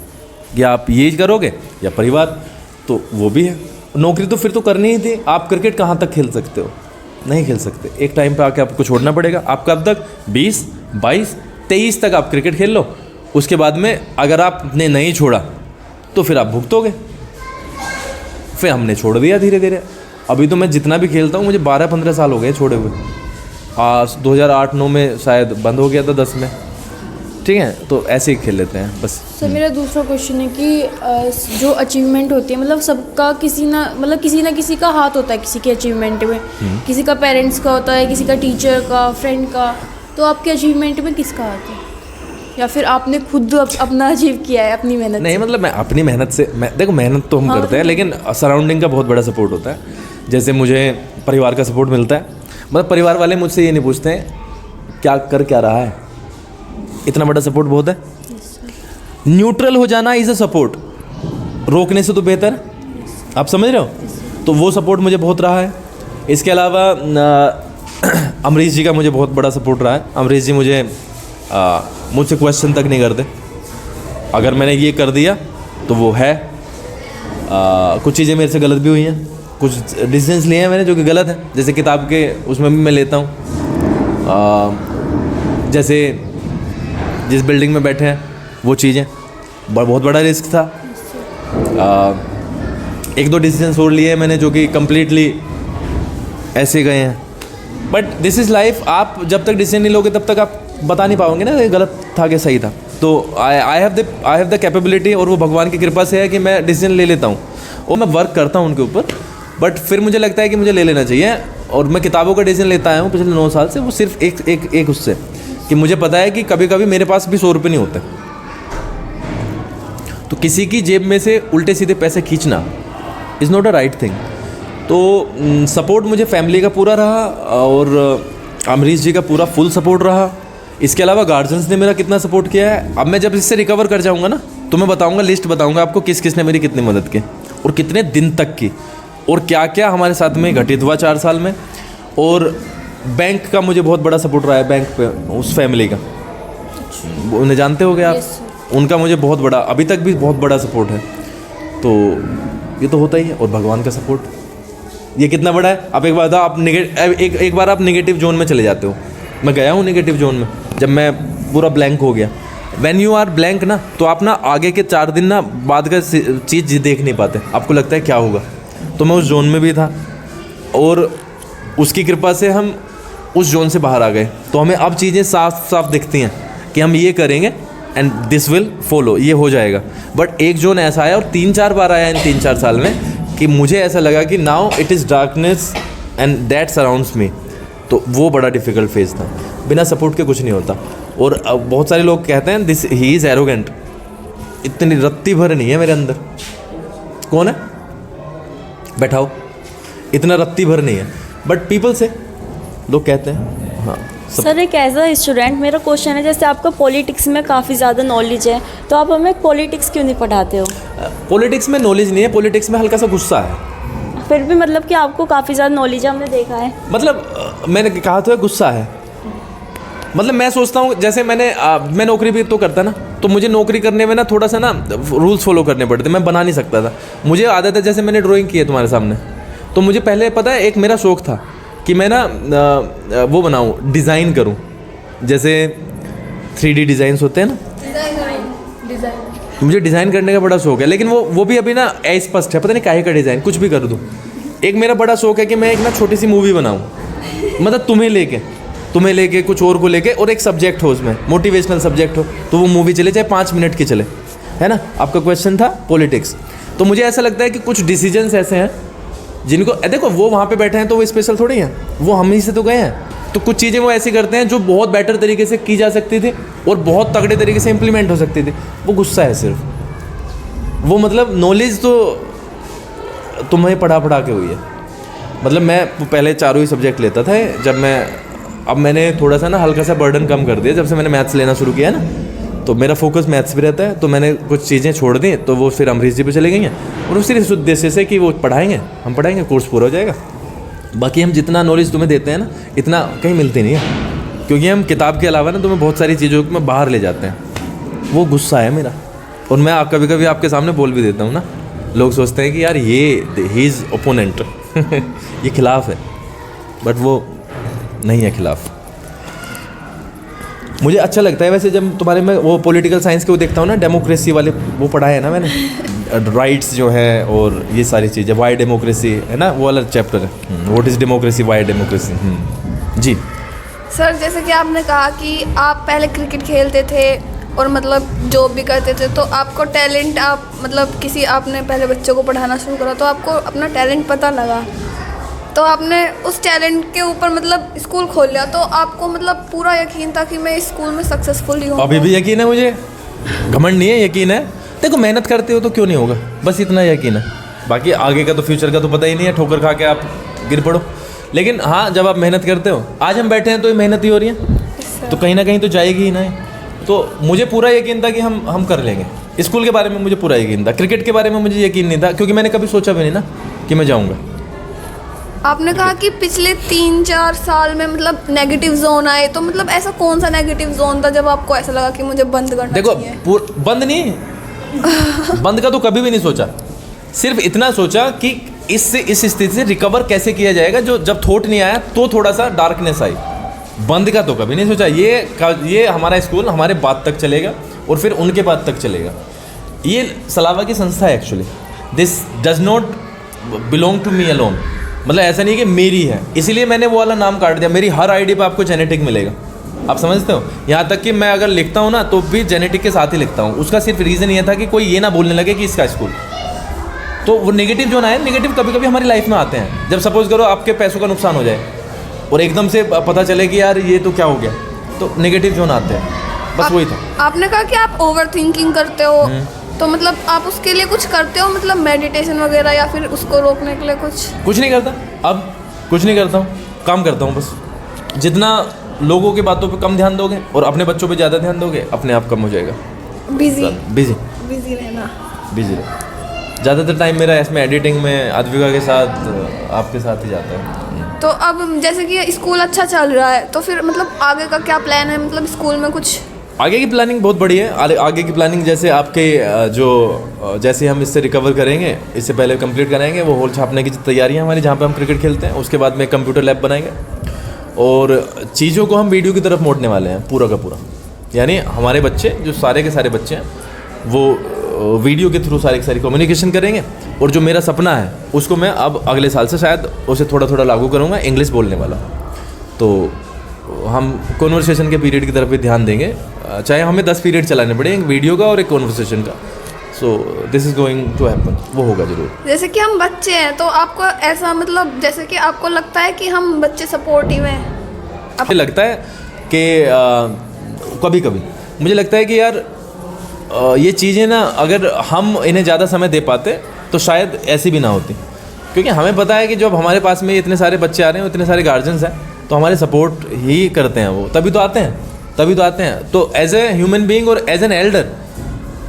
कि आप ये करोगे या परिवार। तो वो भी है, नौकरी तो फिर तो करनी ही थी। आप क्रिकेट कहाँ तक खेल सकते हो? नहीं खेल सकते। एक टाइम पे आके आपको छोड़ना पड़ेगा। आप कब तक? 20, 22, 23 तक आप क्रिकेट खेल लो। उसके बाद में अगर आपने नहीं छोड़ा तो फिर आप भुगतोगे। फिर हमने छोड़ दिया धीरे धीरे। अभी तो मैं जितना भी खेलता हूँ, मुझे 12-15 साल हो गए छोड़े हुए। 2008-9 में शायद बंद हो गया था, 10 में। ठीक है, तो ऐसे ही खेल लेते हैं बस। सर मेरा दूसरा क्वेश्चन है कि जो अचीवमेंट होती है, मतलब सबका किसी ना किसी का हाथ होता है किसी के अचीवमेंट में। किसी का पेरेंट्स का होता है, किसी का टीचर का, फ्रेंड का। तो आपके अचीवमेंट में किसका हाथ है, या फिर आपने खुद अपना अचीव किया है अपनी मेहनत नहीं से? मतलब मैं अपनी मेहनत से, देखो मेहनत तो हम करते हैं, लेकिन सराउंडिंग का बहुत बड़ा सपोर्ट होता है। जैसे मुझे परिवार का सपोर्ट मिलता है। मतलब परिवार वाले मुझसे ये नहीं पूछते हैं क्या रहा है, इतना बड़ा सपोर्ट बहुत है। न्यूट्रल हो जाना इज़ अ सपोर्ट, रोकने से तो बेहतर। आप समझ रहे हो? तो वो सपोर्ट मुझे बहुत रहा है। इसके अलावा अमरीश जी का मुझे बहुत बड़ा सपोर्ट रहा है। अमरीश जी मुझसे क्वेश्चन तक नहीं करते। अगर मैंने ये कर दिया तो वो है। कुछ चीज़ें मेरे से गलत भी हुई हैं, कुछ डिसीजंस लिए हैं मैंने जो कि गलत है। जैसे किताब के उसमें भी मैं लेता हूँ। जैसे जिस बिल्डिंग में बैठे हैं वो चीज़ें बहुत बड़ा रिस्क था। 1-2 डिसीजंस और लिए मैंने जो कि कम्प्लीटली ऐसे गए हैं, बट दिस इज़ लाइफ। आप जब तक डिसीजन नहीं लोगे तब तक आप बता नहीं पाओगे ना ये गलत था कि सही था। तो आई हैव द कैपेबिलिटी, और वो भगवान की कृपा से है कि मैं डिसीजन ले लेता हूँ और मैं वर्क करता हूँ उनके ऊपर, बट फिर मुझे लगता है कि मुझे ले लेना चाहिए। और मैं किताबों का डिसीजन लेता आया हूँ पिछले 9 साल से, वो सिर्फ एक उससे कि मुझे पता है कि कभी कभी मेरे पास भी 100 रुपये नहीं होते, तो किसी की जेब में से उल्टे सीधे पैसे खींचना is not a right thing. तो सपोर्ट मुझे फैमिली का पूरा रहा और अमरीश जी का पूरा फुल सपोर्ट रहा। इसके अलावा गार्जियंस ने मेरा कितना सपोर्ट किया है। अब मैं जब इससे रिकवर कर जाऊंगा ना तो मैं बताऊंगा, लिस्ट बताऊंगा आपको किस किस ने मेरी कितनी मदद की और कितने दिन तक की, और क्या क्या हमारे साथ में घटित हुआ 4 साल में। और बैंक का मुझे बहुत बड़ा सपोर्ट रहा है, बैंक पे उस फैमिली का, उन्हें जानते हो आप, उनका मुझे बहुत बड़ा, अभी तक भी बहुत बड़ा सपोर्ट है। तो ये तो होता ही है। और भगवान का सपोर्ट, ये कितना बड़ा है। आप एक बार आप एक बार आप नेगेटिव जोन में चले जाते हो। मैं गया हूँ नेगेटिव जोन में, जब मैं पूरा ब्लैंक हो गया। व्हेन यू आर ब्लैंक ना, तो आप ना आगे के 4 दिन ना बाद का चीज़ देख नहीं पाते, आपको लगता है क्या होगा। तो मैं उस जोन में भी था और उसकी कृपा से हम उस जोन से बाहर आ गए। तो हमें अब चीज़ें साफ साफ दिखती हैं कि हम ये करेंगे एंड दिस विल फॉलो, ये हो जाएगा। बट एक जोन ऐसा आया और 3-4 बार आया इन 3-4 साल में कि मुझे ऐसा लगा कि now it is darkness and that surrounds me. तो वो बड़ा डिफ़िकल्ट फेज़ था। बिना सपोर्ट के कुछ नहीं होता। और बहुत सारे लोग कहते हैं दिस ही इज़ एरोगेंट, इतनी रत्ती भर नहीं है मेरे अंदर। कौन है, बैठाओ, इतना रत्ती भर नहीं है, बट पीपल से लोग कहते हैं। हाँ सर, एक एज अ स्टूडेंट मेरा क्वेश्चन है, जैसे आपका पॉलिटिक्स में काफ़ी ज़्यादा नॉलेज है, तो आप हमें पॉलिटिक्स क्यों नहीं पढ़ाते हो? पॉलिटिक्स में नॉलेज नहीं है, पॉलिटिक्स में हल्का सा गुस्सा है। फिर भी मतलब कि आपको काफ़ी ज़्यादा नॉलेज है, हमने देखा है। मतलब मैंने कहा तो है गुस्सा है। मतलब मैं सोचता हूँ, जैसे मैं नौकरी भी तो करता ना, तो मुझे नौकरी करने में ना थोड़ा सा ना रूल्स फॉलो करने पड़ते, मैं बना नहीं सकता था। मुझे आदत है, जैसे मैंने ड्राइंग की है तुम्हारे सामने, तो मुझे पहले पता है एक मेरा शौक़ था कि मैं ना वो बनाऊँ, डिज़ाइन करूँ। जैसे 3D डिज़ाइंस होते हैं ना, मुझे डिज़ाइन करने का बड़ा शौक़ है। लेकिन वो भी अभी ना अस्पष्ट है, पता नहीं काहे का डिज़ाइन, कुछ भी कर दूँ। एक मेरा बड़ा शौक़ है कि मैं एक ना छोटी सी मूवी बनाऊँ, मतलब तुम्हें लेके कुछ और को लेके, और एक सब्जेक्ट हो उसमें, मोटिवेशनल सब्जेक्ट हो, तो वो मूवी चले चाहे 5 मिनट की चले, है ना। आपका क्वेश्चन था पॉलिटिक्स। तो मुझे ऐसा लगता है कि कुछ डिसीजंस ऐसे हैं जिनको देखो, वो वहाँ पे बैठे हैं तो वो स्पेशल थोड़ी हैं, वो हम ही से तो गए हैं। तो कुछ चीज़ें वो ऐसी करते हैं जो बहुत बेटर तरीके से की जा सकती थी और बहुत तगड़े तरीके से इम्प्लीमेंट हो सकती थी। वो गुस्सा है सिर्फ, वो मतलब नॉलेज तो तुम्हें पढ़ा के हुई है। मतलब मैं पहले 4 ही सब्जेक्ट लेता था, अब मैंने थोड़ा सा ना हल्का सा बर्डन कम कर दिया जब से मैंने मैथ्स लेना शुरू किया ना, तो मेरा फोकस मैथ्स पे रहता है। तो मैंने कुछ चीज़ें छोड़ दी, तो वो फिर अमरीश जी पे चले गई हैं, और वो सिर्फ इस उद्देश्य से कि वो हम पढ़ाएंगे, कोर्स पूरा हो जाएगा। बाकी हम जितना नॉलेज तुम्हें देते हैं ना, इतना कहीं मिलती नहीं है, क्योंकि हम किताब के अलावा ना तुम्हें बहुत सारी चीज़ों को बाहर ले जाते हैं। वो गुस्सा है मेरा, और मैं कभी कभी आपके सामने बोल भी देता हूँ ना। लोग सोचते हैं कि यार ये ही इज़ ओपोनेंट ये खिलाफ है, बट वो नहीं है खिलाफ। मुझे अच्छा लगता है वैसे जब तुम्हारे में वो पॉलिटिकल साइंस के वो देखता हूँ ना, डेमोक्रेसी वाले वो पढ़ा है ना मैंने, राइट्स जो है और ये सारी चीज़ें, वाई डेमोक्रेसी है ना, वो वाला चैप्टर है, what is democracy, why democracy. जी सर, जैसे कि आपने कहा कि आप पहले क्रिकेट खेलते थे और मतलब जॉब भी करते थे, तो आपको टैलेंट, आप मतलब आपने पहले बच्चों को पढ़ाना शुरू करा तो आपको अपना टैलेंट पता लगा, तो आपने उस टैलेंट के ऊपर मतलब स्कूल खोल लिया, तो आपको मतलब पूरा यकीन था कि मैं इस स्कूल में सक्सेसफुल ही हूँ। अभी भी यकीन है मुझे, घमंड नहीं है, यकीन है। देखो मेहनत करते हो तो क्यों नहीं होगा, बस इतना यकीन है। बाकी आगे का तो फ्यूचर का तो पता ही नहीं है, ठोकर खा के आप गिर पड़ो। लेकिन हाँ, जब आप मेहनत करते हो, आज हम बैठे हैं तो ये मेहनत ही हो रही है, तो कहीं ना कहीं तो जाएगी ही ना। तो मुझे पूरा यकीन था कि हम कर लेंगे। स्कूल के बारे में मुझे पूरा यकीन था, क्रिकेट के बारे में मुझे यकीन नहीं था, क्योंकि मैंने कभी सोचा भी नहीं ना कि मैं जाऊँगा। आपने कहा कि पिछले 3-4 साल में मतलब नेगेटिव जोन आए, तो मतलब ऐसा कौन सा नेगेटिव जोन था जब आपको ऐसा लगा कि मुझे बंद करना चाहिए? देखो बंद नहीं बंद का तो कभी भी नहीं सोचा, सिर्फ इतना सोचा कि इस स्थिति से रिकवर कैसे किया जाएगा। जो जब थॉट नहीं आया तो थोड़ा सा डार्कनेस आई, बंद का तो कभी नहीं सोचा। ये हमारा स्कूल हमारे बाद तक चलेगा और फिर उनके बाद तक चलेगा। ये सलावा की संस्था है actually, this does not belong to me alone. मतलब ऐसा नहीं कि मेरी है, इसीलिए मैंने वो वाला नाम काट दिया। मेरी हर आईडी पे आपको जेनेटिक मिलेगा, आप समझते हो। यहाँ तक कि मैं अगर लिखता हूँ ना तो भी जेनेटिक के साथ ही लिखता हूँ। उसका सिर्फ रीज़न ये था कि कोई ये ना बोलने लगे कि इसका स्कूल। तो वो नेगेटिव जो ना है, नेगेटिव कभी कभी हमारी लाइफ में आते हैं। जब सपोज करो आपके पैसों का नुकसान हो जाए और एकदम से पता चले कि यार ये तो क्या हो गया, तो नेगेटिव जोन आते हैं। बस वही था। आपने कहा कि आप ओवर थिंकिंग करते हो, तो मतलब आप उसके लिए कुछ करते हो, मतलब मेडिटेशन वगैरह, या फिर उसको रोकने के लिए कुछ नहीं करता। अब कुछ नहीं करता हूँ, काम करता हूँ बस। जितना लोगों की बातों पे कम ध्यान दोगे और अपने बच्चों पे ज़्यादा ध्यान दोगे, अपने आप कम हो जाएगा। बिजी रहना। बिजी रहे। ज़्यादातर टाइम मेरा इसमें एडिटिंग में अद्विका के साथ, आपके साथ ही जाता है। तो अब जैसे कि स्कूल अच्छा चल रहा है, तो फिर मतलब आगे का क्या प्लान है, मतलब स्कूल में कुछ आगे की प्लानिंग बहुत बड़ी है। आगे की प्लानिंग जैसे आपके जैसे हम इससे रिकवर करेंगे, इससे पहले कंप्लीट कराएंगे वो होल छापने की तैयारियां हमारी, जहाँ पे हम क्रिकेट खेलते हैं। उसके बाद में कंप्यूटर लैब बनाएंगे और चीज़ों को हम वीडियो की तरफ मोड़ने वाले हैं पूरा का पूरा। यानी हमारे बच्चे जो सारे के सारे बच्चे हैं वो वीडियो के थ्रू सारी की सारी कम्युनिकेशन करेंगे। और जो मेरा सपना है उसको मैं अब अगले साल से शायद उसे थोड़ा थोड़ा लागू करूँगा, इंग्लिश बोलने वाला। तो हम कॉन्वर्सेशन के पीरियड की तरफ भी ध्यान देंगे, चाहे हमें 10 पीरियड चलाने पड़े, एक वीडियो का और एक कॉन्वर्सेशन का। So this is going to happen, वो होगा ज़रूर। जैसे कि हम बच्चे हैं, तो आपको ऐसा मतलब जैसे कि आपको लगता है कि हम बच्चे सपोर्टिव हैं? मुझे लगता है कि कभी कभी मुझे लगता है कि यार ये चीज़ें ना, अगर हम इन्हें ज़्यादा समय दे पाते तो शायद ऐसी भी ना होती। क्योंकि हमें पता है कि जब हमारे पास में इतने सारे बच्चे आ रहे हैं, इतने सारे गार्जियंस हैं, तो हमारे सपोर्ट ही करते हैं वो, तभी तो आते हैं। तो एज ए ह्यूमन बीइंग और एज एन एल्डर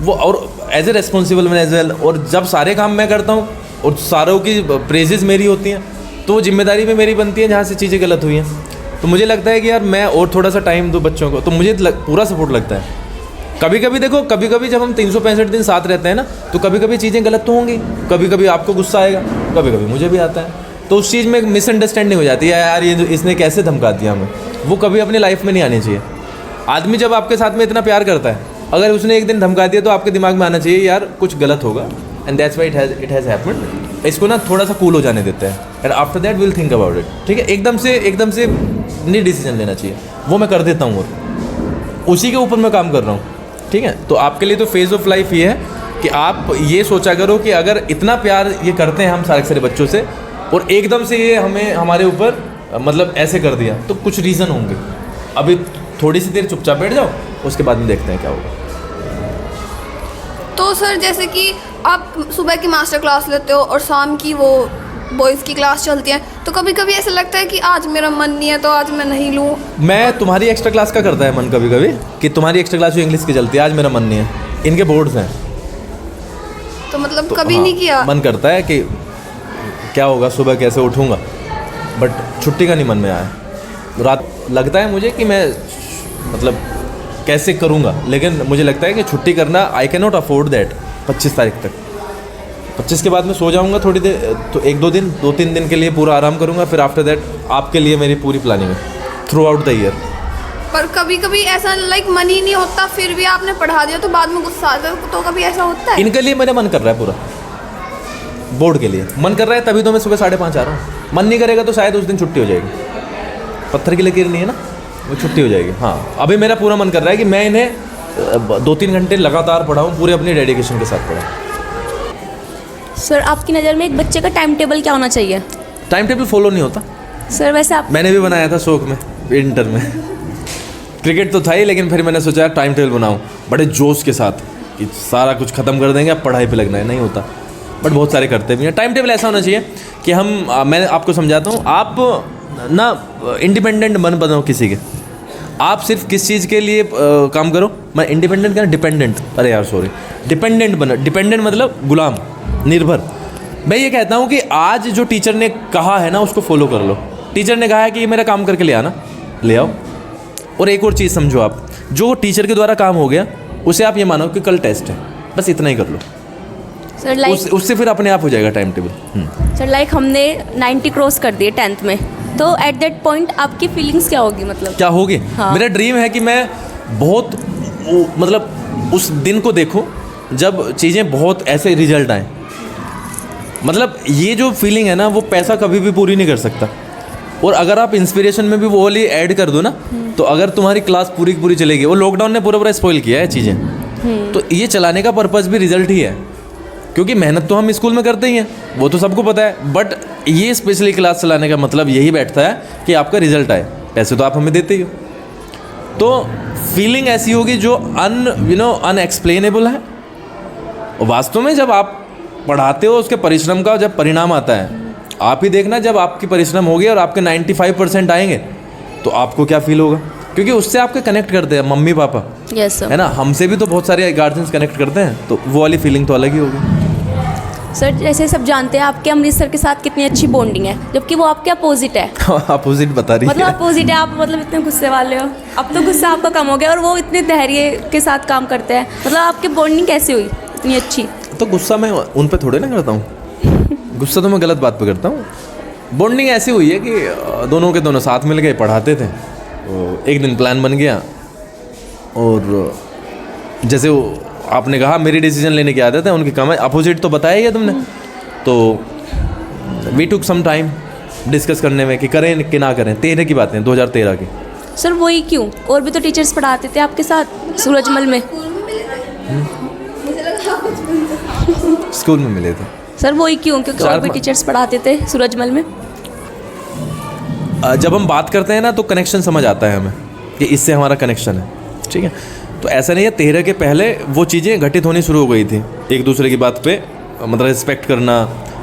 वो, और as a responsible man as well, और जब सारे काम मैं करता हूँ और सारों की प्रेजेस मेरी होती हैं, तो वो जिम्मेदारी भी मेरी बनती है जहाँ से चीज़ें गलत हुई हैं। तो मुझे लगता है कि यार मैं और थोड़ा सा टाइम दूँ बच्चों को, तो मुझे पूरा सपोर्ट लगता है। कभी कभी देखो, कभी कभी जब हम 365 दिन साथ रहते हैं ना, तो कभी कभी चीज़ें गलत तो होंगी, कभी कभी आपको गुस्सा आएगा, कभी कभी मुझे भी आता है। तो उस चीज़ में एक मिसअंडरस्टैंडिंग हो जाती है, यार ये इसने कैसे धमका दिया हमें। वो कभी अपनी लाइफ में नहीं आनी चाहिए। आदमी जब आपके साथ में इतना प्यार करता है, अगर उसने एक दिन धमका दिया तो आपके दिमाग में आना चाहिए यार कुछ गलत होगा, and that's why it has happened. इसको ना थोड़ा सा कूल हो जाने देते हैं, and after that will think about it. ठीक है, एकदम से नहीं डिसीजन लेना चाहिए, वो मैं कर देता हूँ और उसी के ऊपर मैं काम कर रहा हूँ। ठीक है, तो आपके लिए तो फेज़ ऑफ लाइफ ये है कि आप ये सोचा करो कि अगर इतना प्यार ये करते हैं हम सारे बच्चों से, और एकदम से ये हमारे ऊपर मतलब ऐसे कर दिया, तो कुछ रीज़न होंगे। अभी थोड़ी सी देर चुपचाप बैठ जाओ, उसके बाद में देखते हैं क्या होगा। तो सर जैसे कि आप सुबह की मास्टर क्लास लेते हो और शाम की वो बॉयज़ की क्लास चलती है, तो कभी कभी ऐसा लगता है कि आज मेरा मन नहीं है तो आज मैं नहीं लूँ। मैं तुम्हारी एक्स्ट्रा क्लास का करता है मन कभी कभी, कि तुम्हारी एक्स्ट्रा क्लास जो इंग्लिश की चलती है, आज मेरा मन नहीं है, इनके बोर्ड्स हैं। तो मतलब तो कभी नहीं किया? मन करता है कि क्या होगा, सुबह कैसे उठूँगा, बट छुट्टी का नहीं मन में आया। रात लगता है मुझे कि मैं मतलब कैसे करूँगा, लेकिन मुझे लगता है कि छुट्टी करना I can not afford that 25 तारीख तक। 25 के बाद मैं सो जाऊँगा थोड़ी देर, तो 2-3 दिन के लिए पूरा आराम करूँगा, फिर आफ्टर दैट आपके लिए मेरी पूरी प्लानिंग है थ्रू आउट द ईयर। पर कभी कभी ऐसा लाइक मन ही नहीं होता, फिर भी आपने पढ़ा दिया तो बाद में गुस्सा आता है, तो कभी ऐसा होता है? इनके लिए मेरा मन कर रहा है, पूरा बोर्ड के लिए मन कर रहा है, तभी तो मैं सुबह 5:30 आ रहा हूँ। मन नहीं करेगा तो शायद उस दिन छुट्टी हो जाएगी। पत्थर की लकीर नहीं है ना, वो छुट्टी हो जाएगी। हाँ, अभी मेरा पूरा मन कर रहा है कि मैं इन्हें 2-3 घंटे लगातार पढ़ाऊँ, पूरे अपनी डेडिकेशन के साथ पढ़ाऊँ। सर आपकी नज़र में एक बच्चे का टाइम टेबल क्या होना चाहिए? टाइम टेबल फॉलो नहीं होता। सर वैसे आप, मैंने भी बनाया था शौक में, इंटर में क्रिकेट तो था ही, लेकिन फिर मैंने सोचा टाइम टेबल बनाऊँ बड़े जोश के साथ कि सारा कुछ ख़त्म कर देंगे, अब पढ़ाई पे लगना है। नहीं होता, बट बहुत सारे करते भी हैं। टाइम टेबल ऐसा होना चाहिए कि मैं आपको समझाता हूँ, आप ना इंडिपेंडेंट बनो किसी के। आप सिर्फ किस चीज़ के लिए काम करो, मैं इंडिपेंडेंट क्या, डिपेंडेंट, अरे यार सॉरी, डिपेंडेंट बनो। डिपेंडेंट मतलब गुलाम, निर्भर। मैं ये कहता हूँ कि आज जो टीचर ने कहा है ना, उसको फॉलो कर लो। टीचर ने कहा है कि ये मेरा काम करके ले आना, ले आओ। और एक और चीज़ समझो, आप जो टीचर के द्वारा काम हो गया उसे आप ये मानो कि कल टेस्ट है, बस इतना ही कर लो। सर लाइक उससे फिर अपने आप हो जाएगा टाइम टेबल। सर लाइक हमने 90 क्रॉस कर दिए 10th में, तो एट दैट पॉइंट आपकी फीलिंग्स क्या होगी? मतलब क्या होगी? हाँ। मेरा ड्रीम है कि मैं बहुत मतलब उस दिन को देखूं जब चीज़ें बहुत ऐसे रिजल्ट आए, मतलब ये जो फीलिंग है ना, वो पैसा कभी भी पूरी नहीं कर सकता। और अगर आप इंस्पिरेशन में भी वो वाली ऐड कर दो ना, तो अगर तुम्हारी क्लास पूरी की पूरी चलेगी। वो लॉकडाउन ने पूरा स्पॉइल किया है चीज़ें। तो ये चलाने का पर्पज़ भी रिजल्ट ही है, क्योंकि मेहनत तो हम स्कूल में करते ही हैं, वो तो सबको पता है। बट ये स्पेशली क्लास चलाने का मतलब यही बैठता है कि आपका रिजल्ट आए। पैसे तो आप हमें देते ही हो। तो फीलिंग ऐसी होगी जो अनएक्सप्लेनेबल है। और वास्तव में जब आप पढ़ाते हो, उसके परिश्रम का जब परिणाम आता है, आप ही देखना, जब आपकी परिश्रम होगी और आपके 95% आएंगे तो आपको क्या फील होगा, क्योंकि उससे आपके कनेक्ट करते हैं मम्मी पापा। Yes sir. है ना, हमसे भी तो बहुत सारे गार्जियंस कनेक्ट करते हैं, तो वो वाली फीलिंग तो अलग ही होगी। सर जैसे सब जानते हैं आपके अमरीश सर के साथ कितनी अच्छी बॉन्डिंग है, जबकि वो आपके अपोजिट है। अपोजिट बता रही मतलब है। अपोजिट है आप, मतलब इतने गुस्से वाले हो। अब तो गुस्सा आपका कम हो गया और वो इतने धैर्य के साथ काम करते हैं। मतलब आपकी बॉन्डिंग कैसे हुई इतनी अच्छी? तो गुस्सा मैं उन पे थोड़े ना करता हूँ, गुस्सा तो मैं गलत बात पे करता हूँ। बॉन्डिंग ऐसी हुई है कि दोनों के दोनों साथ मिल गए, पढ़ाते थे। तो एक दिन प्लान बन गया, और जैसे वो आपने कहा मेरी डिसीजन लेने की आदत है, उनकी कम है। अपोजिट तो बताया ही है तुमने। तो we took some time discuss करने में कि करें कि ना करें। 13 की बातें, 2013 की। सर वही क्यों, और भी तो टीचर्स पढ़ाते थे आपके साथ सूरजमल में। स्कूल में मिले थे। सर वही क्यों, क्योंकि और भी टीचर्स पढ़ाते थे सूरजमल में। जब हम बात करते हैं ना, तो कनेक्शन समझ आता है हमें कि इससे हमारा कनेक्शन है। ठीक है, तो ऐसा नहीं है, 13 के पहले वो चीज़ें घटित होनी शुरू हो गई थी। एक दूसरे की बात पे मतलब रिस्पेक्ट करना,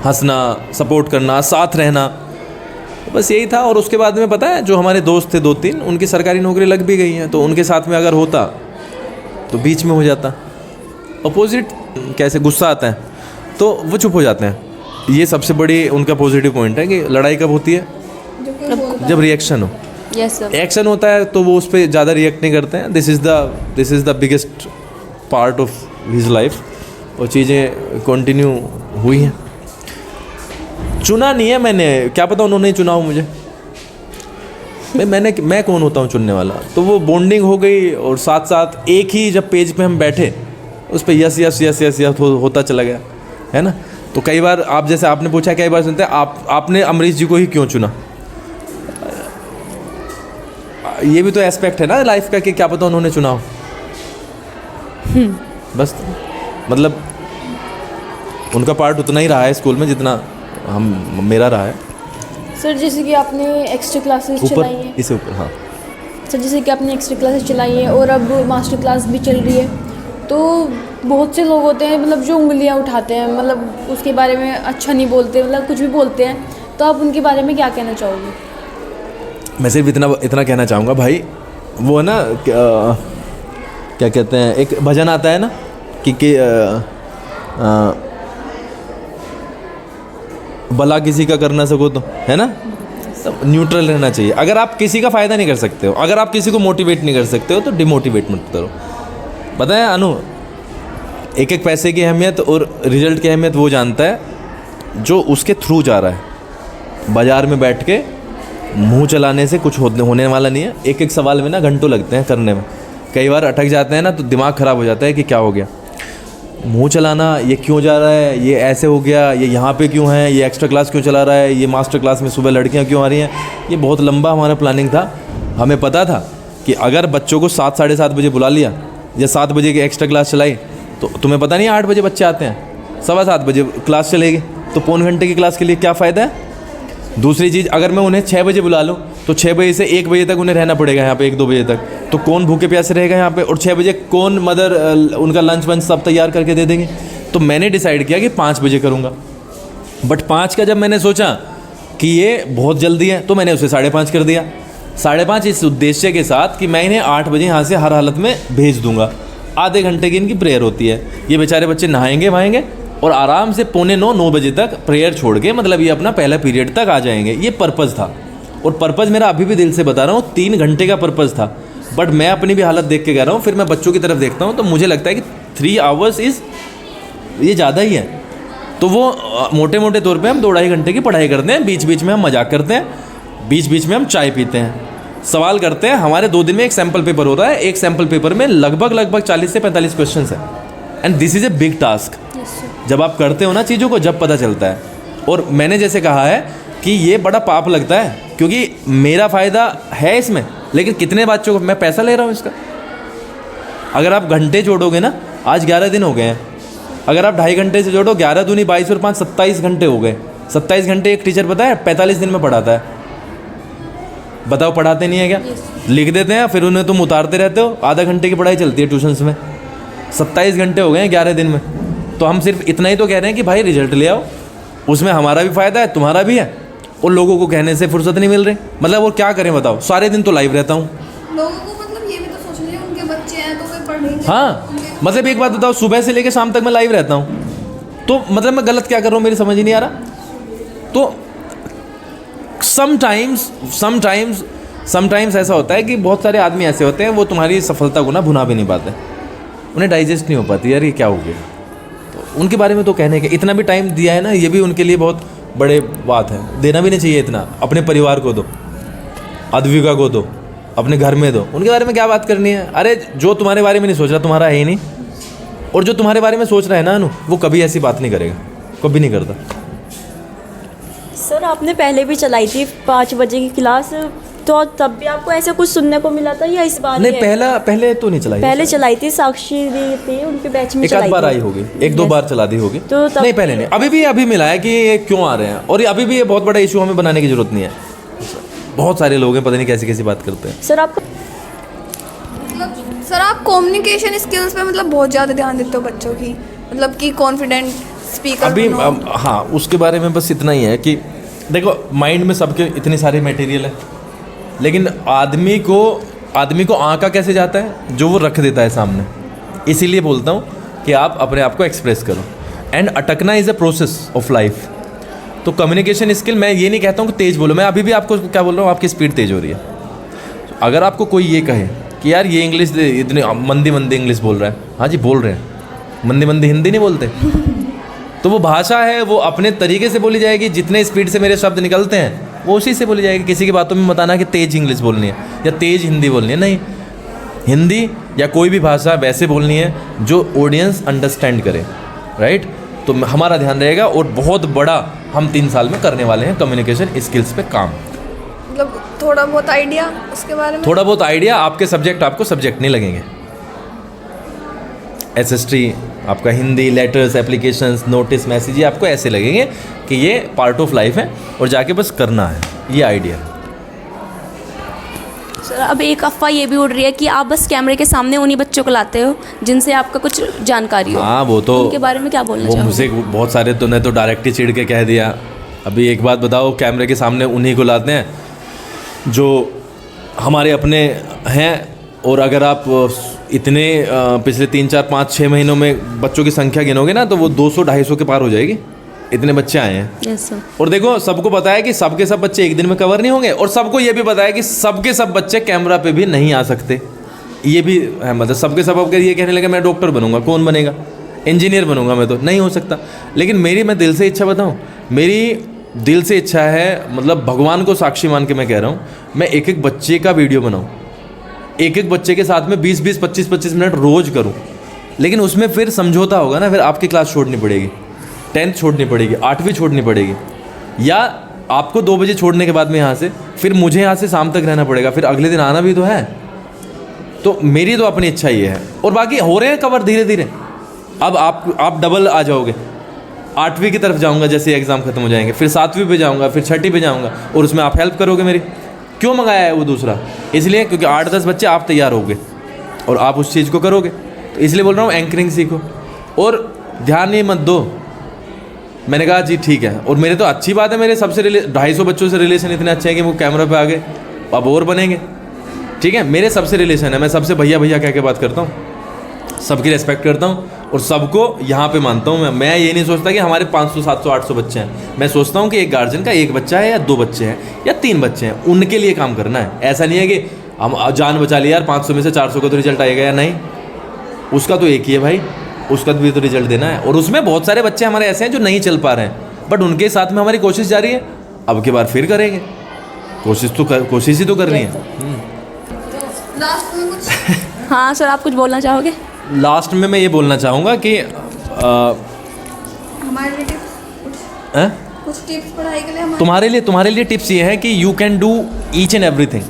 हंसना, सपोर्ट करना, साथ रहना, बस यही था। और उसके बाद में पता है, जो हमारे दोस्त थे 2-3, उनकी सरकारी नौकरी लग भी गई हैं, तो उनके साथ में अगर होता तो बीच में हो जाता। अपोजिट कैसे गुस्सा आता है तो वो चुप हो जाते हैं। ये सबसे बड़ी उनका पॉजिटिव पॉइंट है कि लड़ाई कब होती है, जब रिएक्शन हो। Yes sir. एक्शन होता है तो वो उस पर ज़्यादा रिएक्ट नहीं करते हैं। This is the biggest part of his life. और चीज़ें कंटिन्यू हुई हैं। चुना नहीं है मैंने, क्या पता उन्होंने ही चुना हो मुझे। मैं कौन होता हूँ चुनने वाला। तो वो बॉन्डिंग हो गई, और साथ साथ एक ही जब पेज पे हम बैठे, उस पर yes yes yes yes yes होता चला गया, है ना। तो कई बार आप, जैसे आपने पूछा, कई बार सुनते हैं आपने अमरीश जी को ही क्यों चुना। ये भी तो एस्पेक्ट है ना लाइफ का, कि क्या पता उन्होंने चुना हो। बस मतलब उनका पार्ट उतना ही रहा है स्कूल में जितना मेरा रहा है। सर जैसे कि आपने एक्स्ट्रा क्लासेस चलाई हैं, इसे ऊपर, हाँ सर जैसे कि आपने एक्स्ट्रा क्लासेस चलाई हैं और अब मास्टर क्लास भी चल रही है, तो बहुत से लोग होते हैं मतलब जो उंगलियां उठाते हैं, मतलब उसके बारे में अच्छा नहीं बोलते, मतलब कुछ भी बोलते हैं। तो आप उनके बारे में क्या कहना चाहोगे? मैं सिर्फ इतना कहना चाहूँगा भाई, वो ना क्या कहते हैं, एक भजन आता है ना कि भला किसी का कर ना सको तो, है ना। तो न्यूट्रल रहना चाहिए। अगर आप किसी का फ़ायदा नहीं कर सकते हो, अगर आप किसी को मोटिवेट नहीं कर सकते हो, तो डिमोटिवेट मत करो। पता है अनु, एक एक पैसे की अहमियत और रिजल्ट की अहमियत वो जानता है जो उसके थ्रू जा रहा है। बाज़ार में बैठ के मुंह चलाने से कुछ होने वाला नहीं है। एक एक सवाल में ना घंटों लगते हैं करने में। कई बार अटक जाते हैं ना, तो दिमाग ख़राब हो जाता है कि क्या हो गया। मुंह चलाना, ये क्यों जा रहा है, ये ऐसे हो गया, ये यहाँ पे क्यों है, ये एक्स्ट्रा क्लास क्यों चला रहा है, ये मास्टर क्लास में सुबह लड़कियाँ क्यों आ रही हैं। ये बहुत लंबा हमारा प्लानिंग था। हमें पता था कि अगर बच्चों को 7 साढ़े 7 बजे बुला लिया या 7 बजे की एक्स्ट्रा क्लास चलाई, तो तुम्हें पता नहीं 8 बजे बच्चे आते हैं, 7:15 बजे क्लास चलेगी, तो पौन घंटे की क्लास के लिए क्या फ़ायदा है। दूसरी चीज़, अगर मैं उन्हें 6 बजे बुला लूँ तो 6 बजे से 1 बजे तक उन्हें रहना पड़ेगा यहाँ पे, 1-2 बजे तक। तो कौन भूखे प्यासे रहेगा यहाँ पे, और 6 बजे कौन मदर उनका लंच वंच सब तैयार करके दे देंगे। तो मैंने डिसाइड किया कि 5 बजे करूँगा। बट 5 का जब मैंने सोचा कि ये बहुत जल्दी है, तो मैंने उसे 5:30 कर दिया। 5:30 इस उद्देश्य के साथ कि मैं इन्हें 8 बजे यहाँ से हर हालत में भेज दूँगा। आधे घंटे की इनकी प्रेयर होती है। ये बेचारे बच्चे नहाएंगे वहाएंगे और आराम से 8:45-9 बजे तक प्रेयर छोड़ के, मतलब ये अपना पहला पीरियड तक आ जाएंगे। ये पर्पज़ था, और पर्पज़ मेरा अभी भी दिल से बता रहा हूँ 3 घंटे का पर्पज़ था। बट मैं अपनी भी हालत देख के कह रहा हूँ, फिर मैं बच्चों की तरफ देखता हूँ तो मुझे लगता है कि 3 आवर्स ये ज़्यादा ही है। तो वो मोटे मोटे तौर पे हम 2-2.5 घंटे की पढ़ाई करते हैं। बीच बीच में हम मजाक करते हैं, बीच बीच में हम चाय पीते हैं, सवाल करते हैं। हमारे 2 दिन में एक सैम्पल पेपर होता है। एक सैम्पल पेपर में लगभग 40 से 45 क्वेश्चन है। And this is a big task. जब आप करते हो ना चीज़ों को, जब पता चलता है। और मैंने जैसे कहा है कि ये बड़ा पाप लगता है, क्योंकि मेरा फ़ायदा है इसमें, लेकिन कितने बच्चों को मैं पैसा ले रहा हूँ इसका। अगर आप घंटे जोड़ोगे ना, आज 11 दिन हो गए हैं, अगर आप 2.5 घंटे से जोड़ो, 11 दूनी 22 और 5 27 घंटे हो गए। 27 घंटे एक टीचर पता है 45 दिन में पढ़ाता है। बताओ, पढ़ाते नहीं है क्या? लिख देते हैं, फिर उन्हें तुम उतारते रहते हो। आधा घंटे की पढ़ाई चलती है ट्यूशन्स में। 27 घंटे हो गए हैं 11 दिन में। तो हम सिर्फ इतना ही तो कह रहे हैं कि भाई रिजल्ट ले आओ, उसमें हमारा भी फ़ायदा है, तुम्हारा भी है, और लोगों को कहने से फुर्सत नहीं मिल रही। मतलब वो क्या करें बताओ, सारे दिन तो लाइव रहता हूँ। लोगों को मतलब ये भी तो सोचना चाहिए, उनके बच्चे हैं तो वे पढ़ेंगे। हाँ, मतलब एक बात बताओ, सुबह से लेकर शाम तक मैं लाइव रहता हूँ, तो मतलब मैं गलत क्या कर रहा हूँ, मेरी समझ ही नहीं आ रहा। तो समटाइम्स ऐसा होता है कि बहुत सारे आदमी ऐसे होते हैं, वो तुम्हारी सफलता को ना भुना भी नहीं पाते, उन्हें डाइजेस्ट नहीं हो पाती, यार ये क्या हो गया। तो उनके बारे में तो कहने के इतना भी टाइम दिया है ना, ये भी उनके लिए बहुत बड़े बात है। देना भी नहीं चाहिए इतना। अपने परिवार को दो, अद्विका को दो, अपने घर में दो। उनके बारे में क्या बात करनी है? अरे जो तुम्हारे बारे में नहीं सोच रहा, तुम्हारा है ही नहीं। और जो तुम्हारे बारे में सोच रहा है ना अनु, वो कभी ऐसी बात नहीं करेगा, कभी नहीं करता। सर आपने पहले भी चलाई थी 5 बजे की क्लास, तो तब भी आपको ऐसा कुछ सुनने को मिला था या इस बार नहीं, पहले तो नहीं चलाई। पहले चलाई थी, साक्षी दी थी, उनके बैच में एक आध बार आई होगी, 1-2 बार चला दी होगी। तो नहीं, पहले नहीं। अभी मिला है कि ये क्यों आ रहे हैं, और अभी भी ये बहुत बड़ा इशू हमें बनाने की जरूरत नहीं है। बहुत सारे लोग हैं, पता नहीं कैसी कैसी बात करते हैं। सर आपको मतलब सर आप कम्युनिकेशन स्किल्स पे मतलब बहुत ज़्यादा ध्यान देते हो बच्चों की, मतलब कि कॉन्फिडेंट स्पीकर अभी हाँ, उसके बारे में बस इतना ही है कि देखो, माइंड में सबके इतनी सारी मटेरियल है, लेकिन आदमी को आंका कैसे जाता है, जो वो रख देता है सामने। इसीलिए बोलता हूँ कि आप अपने आप को एक्सप्रेस करो, एंड अटकना is a process of life. तो कम्युनिकेशन स्किल, मैं ये नहीं कहता हूँ कि तेज़ बोलो, मैं अभी भी आपको क्या बोल रहा हूँ, आपकी स्पीड तेज़ हो रही है। अगर आपको कोई ये कहे कि यार ये इंग्लिश इतनी मंदी इंग्लिश बोल रहा है, हाँ जी बोल रहे हैं, मंदी हिंदी नहीं बोलते, तो वो भाषा है, वो अपने तरीके से बोली जाएगी। जितने स्पीड से मेरे शब्द निकलते हैं वो उसी से बोली जाएगी। किसी की बातों में बताना कि तेज़ इंग्लिश बोलनी है या तेज़ हिंदी बोलनी है, नहीं। हिंदी या कोई भी भाषा वैसे बोलनी है जो ऑडियंस अंडरस्टैंड करे, राइट। तो हमारा ध्यान रहेगा, और बहुत बड़ा हम 3 साल में करने वाले हैं कम्युनिकेशन स्किल्स पे काम। मतलब थोड़ा बहुत आइडिया उसके बारे में, थोड़ा बहुत आइडिया, आपके सब्जेक्ट आपको सब्जेक्ट नहीं लगेंगे। SST आपका Hindi, letters, applications, notice, message, ये आपको ऐसे लगेंगे कि ये पार्ट ऑफ लाइफ है और जाके बस करना है, ये आइडिया। सर अब एक अफवाह ये भी उड़ रही है कि आप बस कैमरे के सामने उन्हीं बच्चों को लाते हो जिनसे आपका कुछ जानकारी हो। हाँ, वो तो उनके बारे में क्या बोलना वो चाहोगे? मुझे बहुत सारे तूने तो डायरेक्ट ही चिढ़ के कह दिया। अभी एक बात बताओ, कैमरे के सामने उन्हीं को लाते हैं जो हमारे अपने हैं, और अगर आप इतने पिछले 3, 4, 5, 6 महीनों में बच्चों की संख्या गिनोगे ना, तो वो 200-250 के पार हो जाएगी। इतने बच्चे आए हैं। Yes sir. और देखो, सबको पता है कि सबके सब बच्चे एक दिन में कवर नहीं होंगे, और सबको ये भी पता है कि सबके सब बच्चे कैमरा पे भी नहीं आ सकते। ये भी है, मतलब सबके सब अगर ये कहने लगे मैं डॉक्टर बनूंगा, कौन बनेगा? इंजीनियर बनूंगा मैं, तो नहीं हो सकता। लेकिन मैं दिल से इच्छा बताऊँ, मेरी दिल से इच्छा है, मतलब भगवान को साक्षी मान के मैं कह रहा हूँ, मैं एक बच्चे का वीडियो बनाऊँ, एक बच्चे के साथ में 20-20, 25-25 मिनट रोज़ करूँ। लेकिन उसमें फिर समझौता होगा ना, फिर आपकी क्लास छोड़नी पड़ेगी, 10th छोड़नी पड़ेगी, 8वीं छोड़नी पड़ेगी, या आपको 2 बजे छोड़ने के बाद में यहाँ से फिर मुझे यहाँ से शाम तक रहना पड़ेगा, फिर अगले दिन आना भी तो है। तो मेरी तो अपनी इच्छा ये है, और बाकी हो रहे हैं कवर धीरे धीरे। अब आप डबल आ जाओगे, 8वीं की तरफ जाऊँगा जैसे एग्ज़ाम खत्म हो जाएंगे, फिर 7वीं पे जाऊँगा, फिर 6ठी पे जाऊँगा, और उसमें आप हेल्प करोगे मेरी। क्यों मंगाया है वो दूसरा? इसलिए क्योंकि 8-10 बच्चे आप तैयार होगे और आप उस चीज़ को करोगे, तो इसलिए बोल रहा हूँ एंकरिंग सीखो, और ध्यान नहीं मत दो। मैंने कहा जी ठीक है, और मेरे तो अच्छी बात है, मेरे सबसे 250 बच्चों से रिलेशन इतने अच्छे हैं कि वो कैमरा पे आ गए, अब और बनेंगे। ठीक है, मेरे सबसे रिलेशन है, मैं सबसे भैया भैया कह के बात करता हूँ, सबकी रेस्पेक्ट करता हूँ, और सबको यहाँ पे मानता हूँ। मैं ये नहीं सोचता कि हमारे 500, 700, 800 बच्चे हैं। मैं सोचता हूँ कि एक गार्जियन का 1 बच्चा है या 2 बच्चे हैं या 3 बच्चे हैं, उनके लिए काम करना है। ऐसा नहीं है कि हम जान बचा लिया यार, 500 में से 400 का तो रिजल्ट आएगा या नहीं, उसका तो एक ही है भाई, उसका भी तो रिजल्ट देना है। और उसमें बहुत सारे बच्चे हमारे ऐसे हैं जो नहीं चल पा रहे हैं, बट उनके साथ में हमारी कोशिश जारी है। अब की बार फिर करेंगे, कोशिश ही तो करनी है। लास्ट में कुछ हाँ सर, आप कुछ बोलना चाहोगे? लास्ट में मैं ये बोलना चाहूँगा कि हमारे रिलेटिव कुछ टिप्स पढ़ाई के लिए हमारे तुम्हारे लिए टिप्स ये है कि you can do each and everything.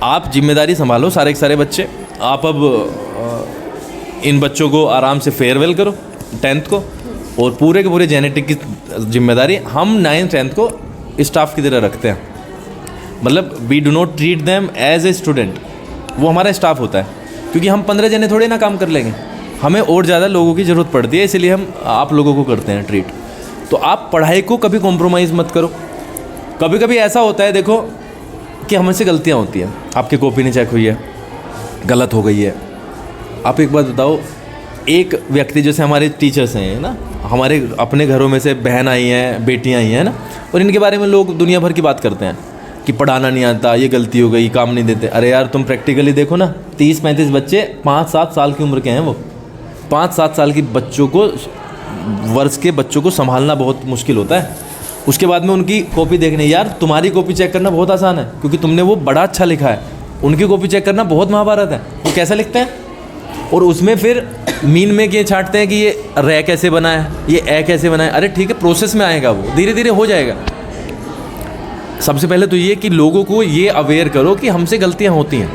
आप जिम्मेदारी संभालो सारे के सारे बच्चे। आप अब इन बच्चों को आराम से फेयरवेल करो 10th को, और पूरे के पूरे जेनेटिक की जिम्मेदारी हम 9th 10th को स्टाफ की तरह रखते हैं। मतलब we do not treat them as a student, वो हमारा स्टाफ होता है, क्योंकि हम 15 जने थोड़े ना काम कर लेंगे, हमें और ज़्यादा लोगों की ज़रूरत पड़ती है, इसलिए हम आप लोगों को करते हैं ट्रीट। तो आप पढ़ाई को कभी कॉम्प्रोमाइज़ मत करो। कभी कभी ऐसा होता है देखो कि हमसे गलतियाँ होती हैं, आपकी कॉपी नहीं चेक हुई है, गलत हो गई है। आप एक बात बताओ, एक व्यक्ति जैसे हमारे टीचर्स हैं ना, हमारे अपने घरों में से बहन आई हैं, बेटियाँ आई हैं ना, और इनके बारे में लोग दुनिया भर की बात करते हैं कि पढ़ाना नहीं आता, ये गलती हो गई, काम नहीं देते। अरे यार तुम प्रैक्टिकली देखो ना, 30-35 बच्चे 5-7 साल की उम्र के हैं, वो 5-7 साल की बच्चों को, वर्ष के बच्चों को संभालना बहुत मुश्किल होता है। उसके बाद में उनकी कॉपी देखने, यार तुम्हारी कॉपी चेक करना बहुत आसान है क्योंकि तुमने वो बड़ा अच्छा लिखा है, उनकी कॉपी चेक करना बहुत महाभारत है, वो कैसा लिखते हैं। और उसमें फिर मीन में ये छांटते हैं कि ये रे कैसे बना है, ये ए कैसे बना है। अरे ठीक है, प्रोसेस में आएगा, वो धीरे धीरे हो जाएगा। सबसे पहले तो ये कि लोगों को ये अवेयर करो कि हमसे गलतियां होती हैं,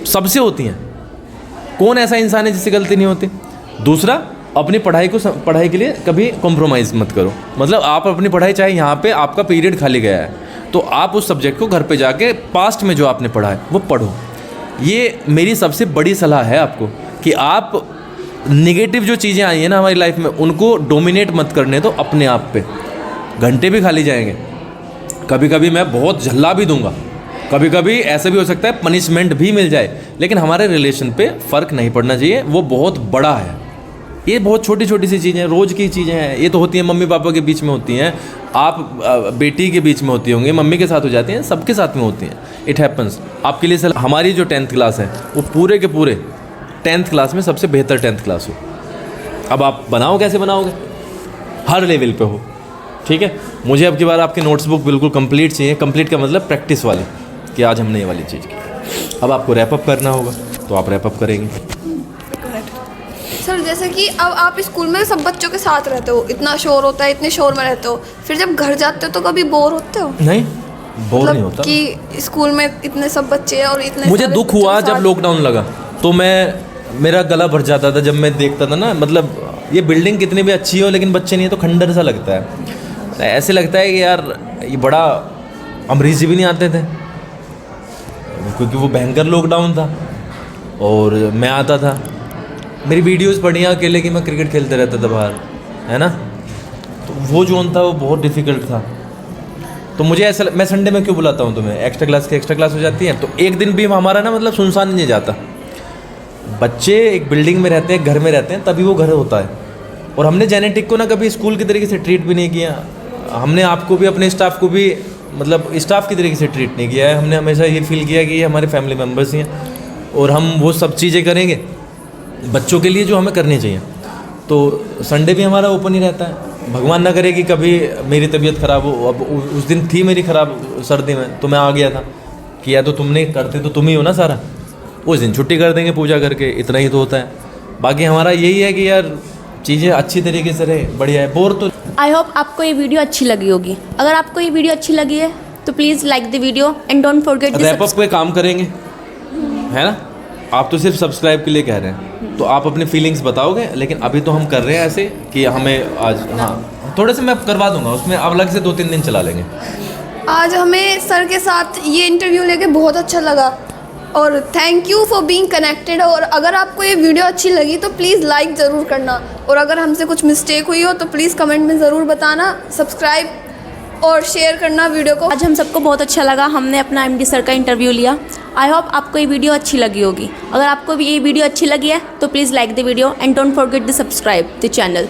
सबसे होती हैं, कौन ऐसा इंसान है जिससे गलती नहीं होती। दूसरा, अपनी पढ़ाई के लिए कभी कॉम्प्रोमाइज़ मत करो। मतलब आप अपनी पढ़ाई, चाहे यहाँ पे आपका पीरियड खाली गया है तो आप उस सब्जेक्ट को घर पे जाके पास्ट में जो आपने पढ़ा है वो पढ़ो। ये मेरी सबसे बड़ी सलाह है आपको कि आप नेगेटिव जो चीज़ें आई हैं ना हमारी लाइफ में, उनको डोमिनेट मत करने दो अपने आप पे। घंटे भी खाली जाएंगे, कभी कभी मैं बहुत झल्ला भी दूंगा, कभी कभी ऐसा भी हो सकता है पनिशमेंट भी मिल जाए, लेकिन हमारे रिलेशन पे फ़र्क नहीं पड़ना चाहिए। वो बहुत बड़ा है, ये बहुत छोटी छोटी सी चीज़ें, रोज़ की चीज़ें हैं। ये तो होती हैं मम्मी पापा के बीच में होती हैं, आप बेटी के बीच में होती होंगी, मम्मी के साथ हो जाती हैं, सबके साथ में होती हैं। It happens. आपके लिए सर, हमारी जो 10th क्लास है वो पूरे के पूरे 10th क्लास में सबसे बेहतर 10th क्लास हो। अब आप बनाओ, कैसे बनाओगे, हर लेवल पे हो, ठीक है। मुझे अब की बार आपकी नोट्स बुक बिल्कुल कंप्लीट चाहिए। कंप्लीट का मतलब प्रैक्टिस वाली, कि आज हमने ये वाली चीज़ की। अब आपको रैपअप करना होगा तो आप रैपअप करेंगे। सर जैसे कि अब आप स्कूल में सब बच्चों के साथ रहते हो, इतना शोर होता है, इतने शोर में रहते हो, फिर जब घर जाते हो तो कभी बोर होते हो? नहीं, बोर मतलब नहीं होता कि स्कूल में इतने सब बच्चे हैं और इतने मुझे सारे दुख बच्चों हुआ के जब साथ- लॉकडाउन लगा तो मेरा गला भर जाता था जब मैं देखता था ना। मतलब ये बिल्डिंग कितनी भी अच्छी हो लेकिन बच्चे नहीं है तो खंडर सा लगता है। ऐसे लगता है कि यार ये बड़ा, अमरीश जी भी नहीं आते थे क्योंकि वो भयंकर लॉकडाउन था और मैं आता था। मेरी वीडियोस बढ़िया अकेले की मैं क्रिकेट खेलते रहता था बाहर, है ना। तो वो जोन था वो बहुत डिफ़िकल्ट था। तो मुझे ऐसा, मैं संडे में क्यों बुलाता हूँ तुम्हें, एक्स्ट्रा क्लास की एक्स्ट्रा क्लास हो जाती है तो एक दिन भी हमारा ना मतलब सुनसान नहीं जाता। बच्चे एक बिल्डिंग में रहते हैं, घर में रहते हैं, तभी वो घर होता है। और हमने जेनेटिक को ना कभी स्कूल की तरीके से ट्रीट भी नहीं किया। हमने आपको भी, अपने स्टाफ को भी, मतलब स्टाफ की तरीके से ट्रीट नहीं किया है। हमने हमेशा ये फील किया कि ये हमारे फैमिली मेम्बर्स ही हैं और हम वो सब चीज़ें करेंगे बच्चों के लिए जो हमें करनी चाहिए। तो संडे भी हमारा ओपन ही रहता है। भगवान ना करे कि कभी मेरी तबीयत ख़राब हो। अब उस दिन थी मेरी ख़राब सर्दी में तो मैं आ गया था कि या तो तुमने करते तो तुम ही हो ना सारा, उस दिन छुट्टी कर देंगे पूजा करके, इतना ही तो होता है। बाकी हमारा यही है कि यार चीज़ें अच्छी तरीके से रहे, बढ़िया है। बोर तो आई होप आपको ये वीडियो अच्छी लगी होगी। अगर आपको ये वीडियो अच्छी लगी है तो please like the video and don't forget wrap up पे काम करेंगे, है ना। आप तो सिर्फ सब्सक्राइब के लिए कह रहे हैं तो आप अपने फीलिंग्स बताओगे, लेकिन अभी तो हम कर रहे हैं ऐसे कि हमें आज, हाँ थोड़े से मैं करवा दूंगा, उसमें अब अलग से 2-3 दिन चला लेंगे। आज हमें सर के साथ ये इंटरव्यू लेके बहुत अच्छा लगा और thank you for being connected. और अगर आपको ये वीडियो अच्छी लगी तो प्लीज़ लाइक ज़रूर करना, और अगर हमसे कुछ मिस्टेक हुई हो तो प्लीज़ कमेंट में ज़रूर बताना, सब्सक्राइब और शेयर करना वीडियो को। आज हम सबको बहुत अच्छा लगा, हमने अपना एमडी सर का इंटरव्यू लिया। आई होप आपको ये वीडियो अच्छी लगी होगी। अगर आपको भी ये वीडियो अच्छी लगी है तो please like the video and don't forget the subscribe the channel.